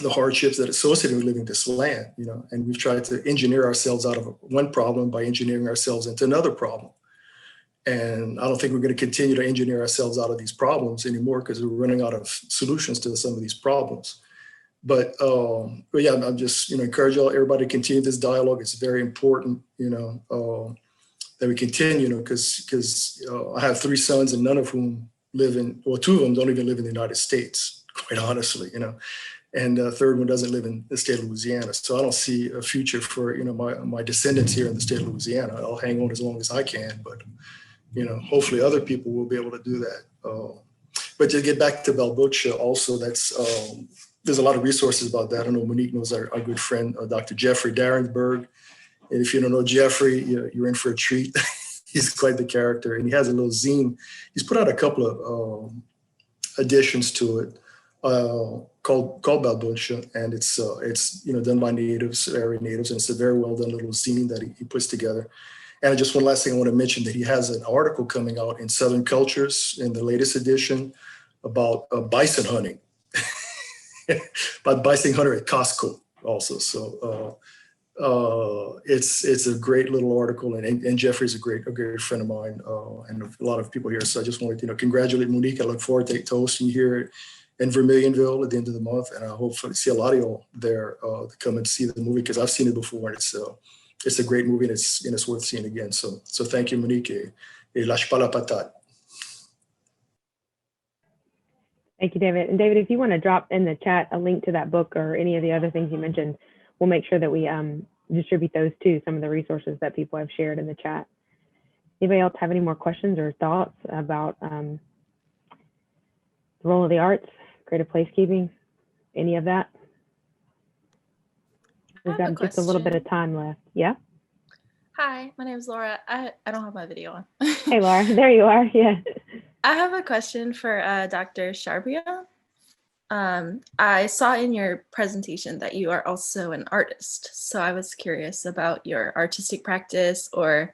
hardships that are associated with living this land, and we've tried to engineer ourselves out of one problem by engineering ourselves into another problem. And I don't think we're going to continue to engineer ourselves out of these problems anymore because we're running out of solutions to some of these problems. But yeah, I'm just, encourage everybody to continue this dialogue. It's very important, that we continue, because I have 3 sons and none of whom live in, well, 2 of them don't even live in the United States, quite honestly, and the 3rd one doesn't live in the state of Louisiana. So I don't see a future for, my descendants here in the state of Louisiana. I'll hang on as long as I can, but, hopefully other people will be able to do that. But to get back to Balbocha also, that's, there's a lot of resources about that. I know Monique knows our good friend, Dr. Jeffrey Darensberg. And if you don't know Jeffrey, you're in for a treat. He's quite the character. And he has a little zine. He's put out a couple of additions to it called Balbocha. And it's done by natives, area natives. And it's a very well done little zine that he puts together. And just one last thing I want to mention, that he has an article coming out in Southern Cultures in the latest edition about bison hunting. About bison hunter at Costco also. So it's a great little article, and Jeffrey's a great friend of mine, and a lot of people here. So I just wanted to congratulate Monique. I look forward to hosting you here in Vermilionville at the end of the month, and I hopefully see a lot of y'all there to come and see the movie, because I've seen it before, and it's a great movie, and it's worth seeing again. So thank you, Monique. Et lâche pas la patate. Thank you, David. And David, if you want to drop in the chat a link to that book or any of the other things you mentioned, we'll make sure that we distribute those to some of the resources that people have shared in the chat. Anybody else have any more questions or thoughts about the role of the arts, creative placekeeping, any of that? We've got just a little bit of time left. Yeah? Hi, my name is Laura. I don't have my video on. Hey, Laura, there you are. Yeah. I have a question for Dr. Sharbreon. I saw in your presentation that you are also an artist. So I was curious about your artistic practice or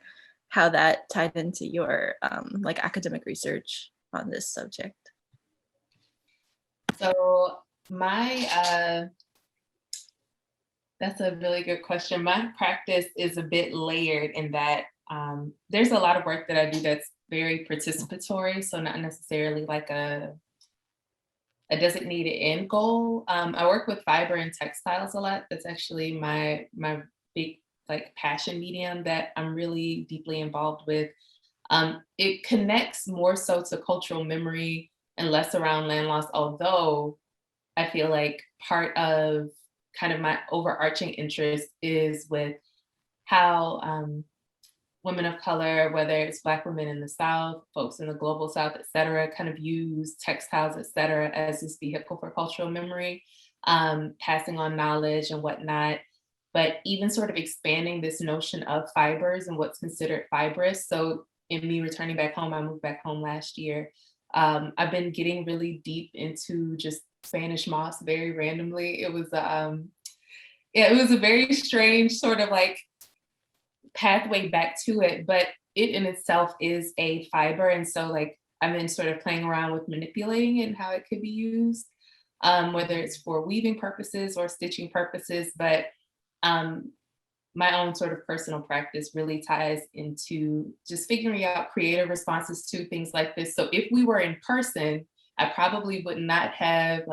how that tied into your academic research on this subject. So that's a really good question. My practice is a bit layered in that there's a lot of work that I do that's very participatory, so not necessarily like a designated end goal. I work with fiber and textiles a lot. That's actually my big passion medium that I'm really deeply involved with. It connects more so to cultural memory and less around land loss, although I feel like part of kind of my overarching interest is with how women of color, whether it's Black women in the South, folks in the global South, et cetera, kind of use textiles, et cetera, as this vehicle for cultural memory, passing on knowledge and whatnot, but even sort of expanding this notion of fibers and what's considered fibrous. So in me returning back home, I moved back home last year. I've been getting really deep into just Spanish moss very randomly. It was a very strange sort of pathway back to it, but it in itself is a fiber. And so I've been sort of playing around with manipulating it and how it could be used, whether it's for weaving purposes or stitching purposes. But my own sort of personal practice really ties into just figuring out creative responses to things like this. So if we were in person, I probably would not have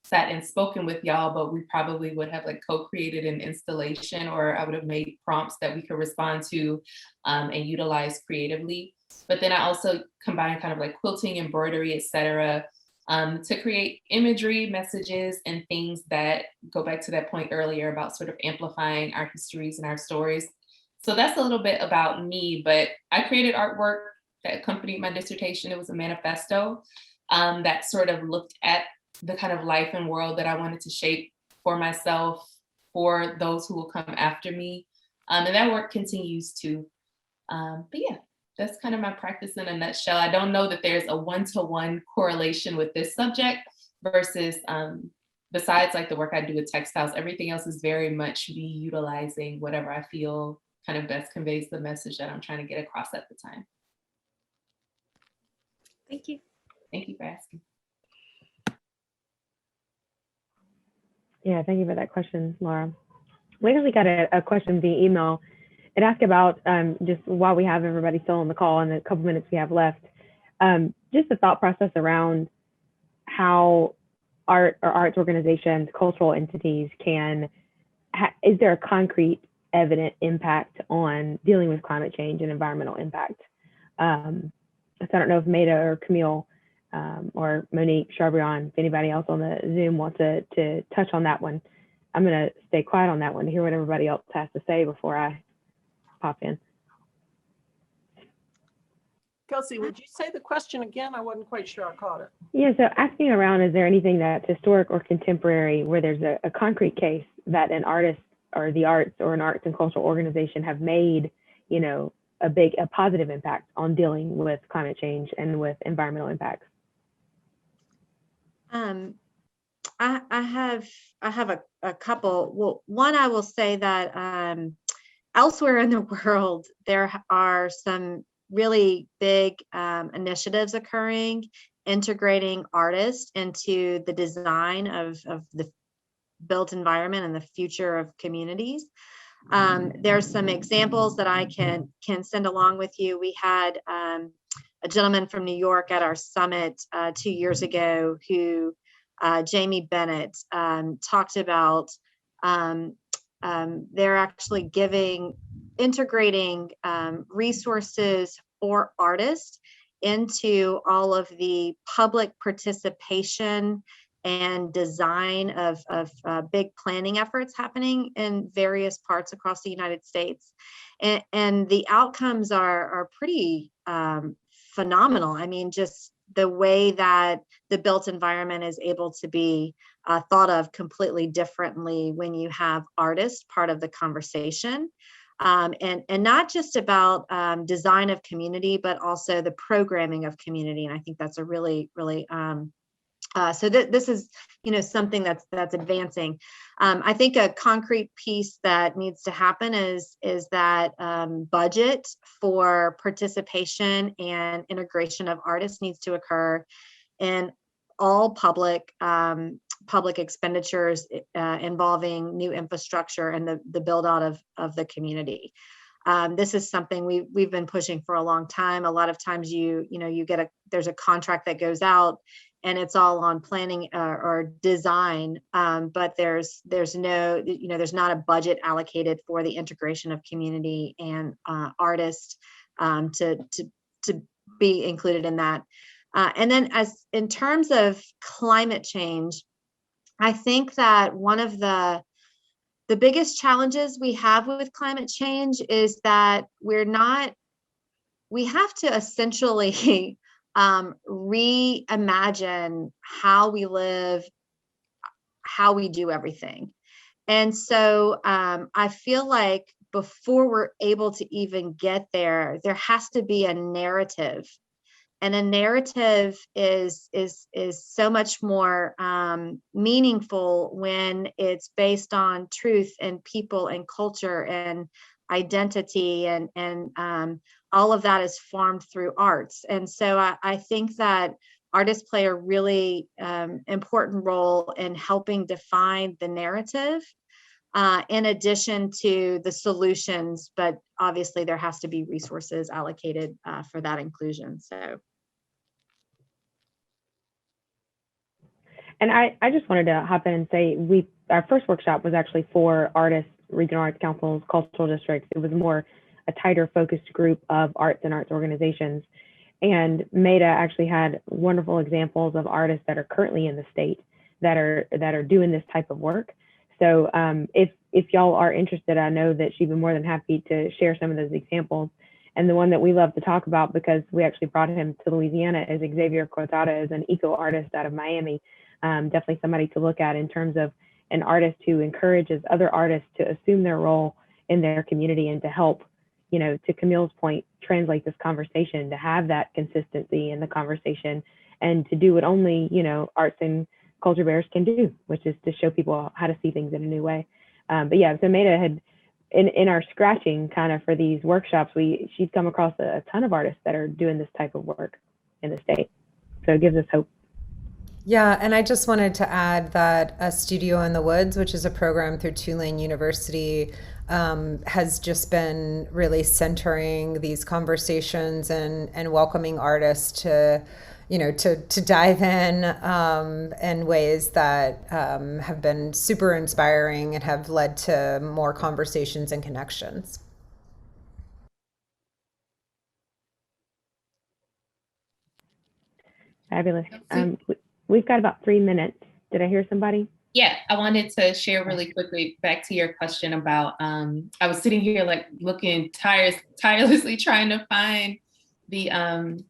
sat and spoken with y'all, but we probably would have like co-created an installation, or I would have made prompts that we could respond to and utilize creatively. But then I also combine kind of like quilting, embroidery, etc., to create imagery, messages, and things that go back to that point earlier about sort of amplifying our histories and our stories. So that's a little bit about me, but I created artwork that accompanied my dissertation. It was a manifesto that sort of looked at the kind of life and world that I wanted to shape for myself, for those who will come after me. And that work continues too. But yeah, that's kind of my practice in a nutshell. I don't know that there's a one-to-one correlation with this subject versus besides like the work I do with textiles, everything else is very much me utilizing whatever I feel kind of best conveys the message that I'm trying to get across at the time. Thank you. Thank you for asking. Yeah, thank you for that question, Laura. We actually got a question via email. It asked about, just while we have everybody still on the call and the couple minutes we have left, just the thought process around how art or arts organizations, cultural entities can, is there a concrete evident impact on dealing with climate change and environmental impact? So I don't know if Maida or Camille or Monique, Sharbreon, if anybody else on the Zoom wants to touch on that one. I'm gonna stay quiet on that one to hear what everybody else has to say before I pop in. Kelsey, would you say the question again? I wasn't quite sure I caught it. Yeah, so asking around, is there anything that's historic or contemporary where there's a concrete case that an artist or the arts or an arts and cultural organization have made, you know, a positive impact on dealing with climate change and with environmental impacts? I have a couple. Well, one, I will say that elsewhere in the world, there are some really big initiatives occurring, integrating artists into the design of the built environment and the future of communities. There's some examples that I can send along with you. We had a gentleman from New York at our summit 2 years ago who Jamie Bennett talked about. They're actually integrating resources for artists into all of the public participation and design of big planning efforts happening in various parts across the United States. And the outcomes are pretty phenomenal. I mean, just the way that the built environment is able to be thought of completely differently when you have artists part of the conversation. And not just about design of community, but also the programming of community. And I think that's a really, really, so this is, you know, something that's advancing. I think a concrete piece that needs to happen is that budget for participation and integration of artists needs to occur in all public expenditures involving new infrastructure and the build out of the community. This is something we've been pushing for a long time. A lot of times you get there's a contract that goes out and it's all on planning or design, but there's no, there's not a budget allocated for the integration of community and artists to be included in that. And then as in terms of climate change, I think that one of the biggest challenges we have with climate change is that we have to essentially reimagine how we live, how we do everything. And so I feel like before we're able to even get there, there has to be a narrative. And a narrative is so much more meaningful when it's based on truth and people and culture and identity and all of that is formed through arts. And so I think that artists play a really important role in helping define the narrative in addition to the solutions, but obviously there has to be resources allocated for that inclusion. So. And I just wanted to hop in and say our first workshop was actually for artists, regional arts councils, cultural districts. It was more a tighter focused group of arts and arts organizations. And Maida actually had wonderful examples of artists that are currently in the state that are doing this type of work. So if y'all are interested, I know that she'd be more than happy to share some of those examples. And the one that we love to talk about, because we actually brought him to Louisiana, is Xavier Cortada, is an eco artist out of Miami. Definitely somebody to look at in terms of an artist who encourages other artists to assume their role in their community and to help, you know, to Camille's point, translate this conversation, to have that consistency in the conversation, and to do what only, you know, arts and culture bearers can do, which is to show people how to see things in a new way. But yeah, so Maida had, in our scratching kind of for these workshops, she's come across a ton of artists that are doing this type of work in the state. So it gives us hope. Yeah, and I just wanted to add that A Studio in the Woods, which is a program through Tulane University, has just been really centering these conversations and welcoming artists to, you know, to dive in ways that have been super inspiring and have led to more conversations and connections. Fabulous. We've got about 3 minutes. Did I hear somebody? Yeah, I wanted to share really quickly back to your question about, I was sitting here like looking tirelessly trying to find the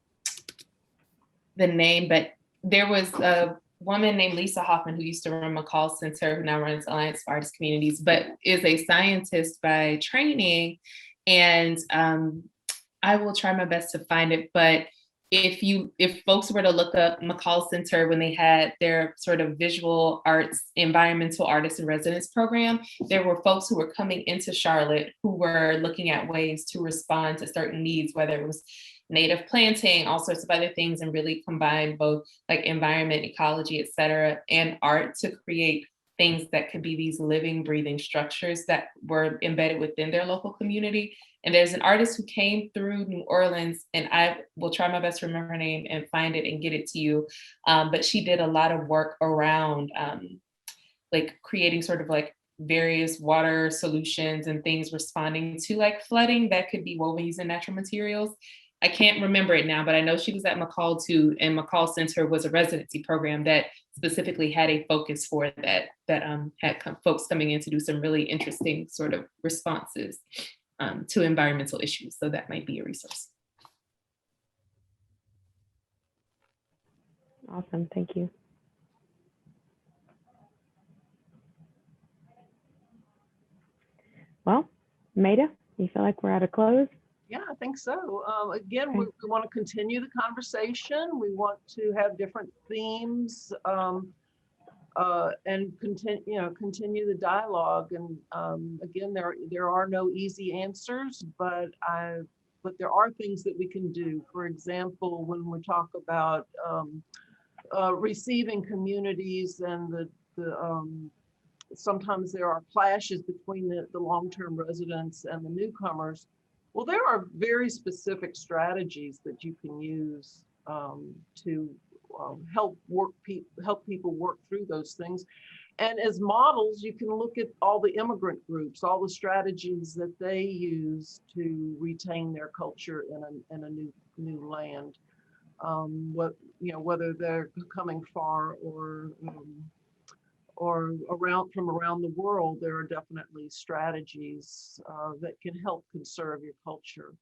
name, but there was a woman named Lisa Hoffman who used to run McCall Center, who now runs Alliance for Artist Communities, but is a scientist by training. And I will try my best to find it, but if folks were to look up McCall Center when they had their sort of visual arts, environmental artists in residence program, there were folks who were coming into Charlotte who were looking at ways to respond to certain needs, whether it was native planting, all sorts of other things, and really combine both like environment, ecology, et cetera, and art to create things that could be these living, breathing structures that were embedded within their local community. And there's an artist who came through New Orleans, and I will try my best to remember her name and find it and get it to you. But she did a lot of work around like creating sort of like various water solutions and things responding to like flooding that could be woven using natural materials. I can't remember it now, but I know she was at McCall too, and McCall Center was a residency program that specifically had a focus for that had folks coming in to do some really interesting sort of responses to environmental issues. So that might be a resource. Awesome, thank you. Well, Maida, you feel like we're at a close? Yeah, I think so. Again, we want to continue the conversation. We want to have different themes and continue the dialogue. And again, there are no easy answers, but there are things that we can do. For example, when we talk about receiving communities and sometimes there are clashes between the long-term residents and the newcomers. Well, there are very specific strategies that you can use to help people work through those things. And as models, you can look at all the immigrant groups, all the strategies that they use to retain their culture in a new land. Whether they're coming far or from around the world, there are definitely strategies that can help conserve your culture.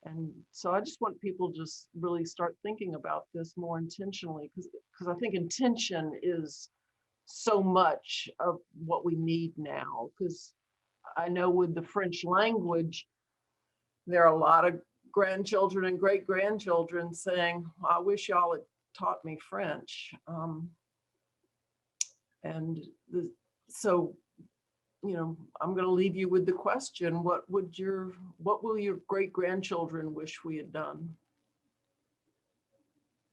And so I just want people to just really start thinking about this more intentionally, because I think intention is so much of what we need now. Because I know with the French language, there are a lot of grandchildren and great-grandchildren saying, I wish y'all had taught me French. So, I'm going to leave you with the question: what will your great-grandchildren wish we had done?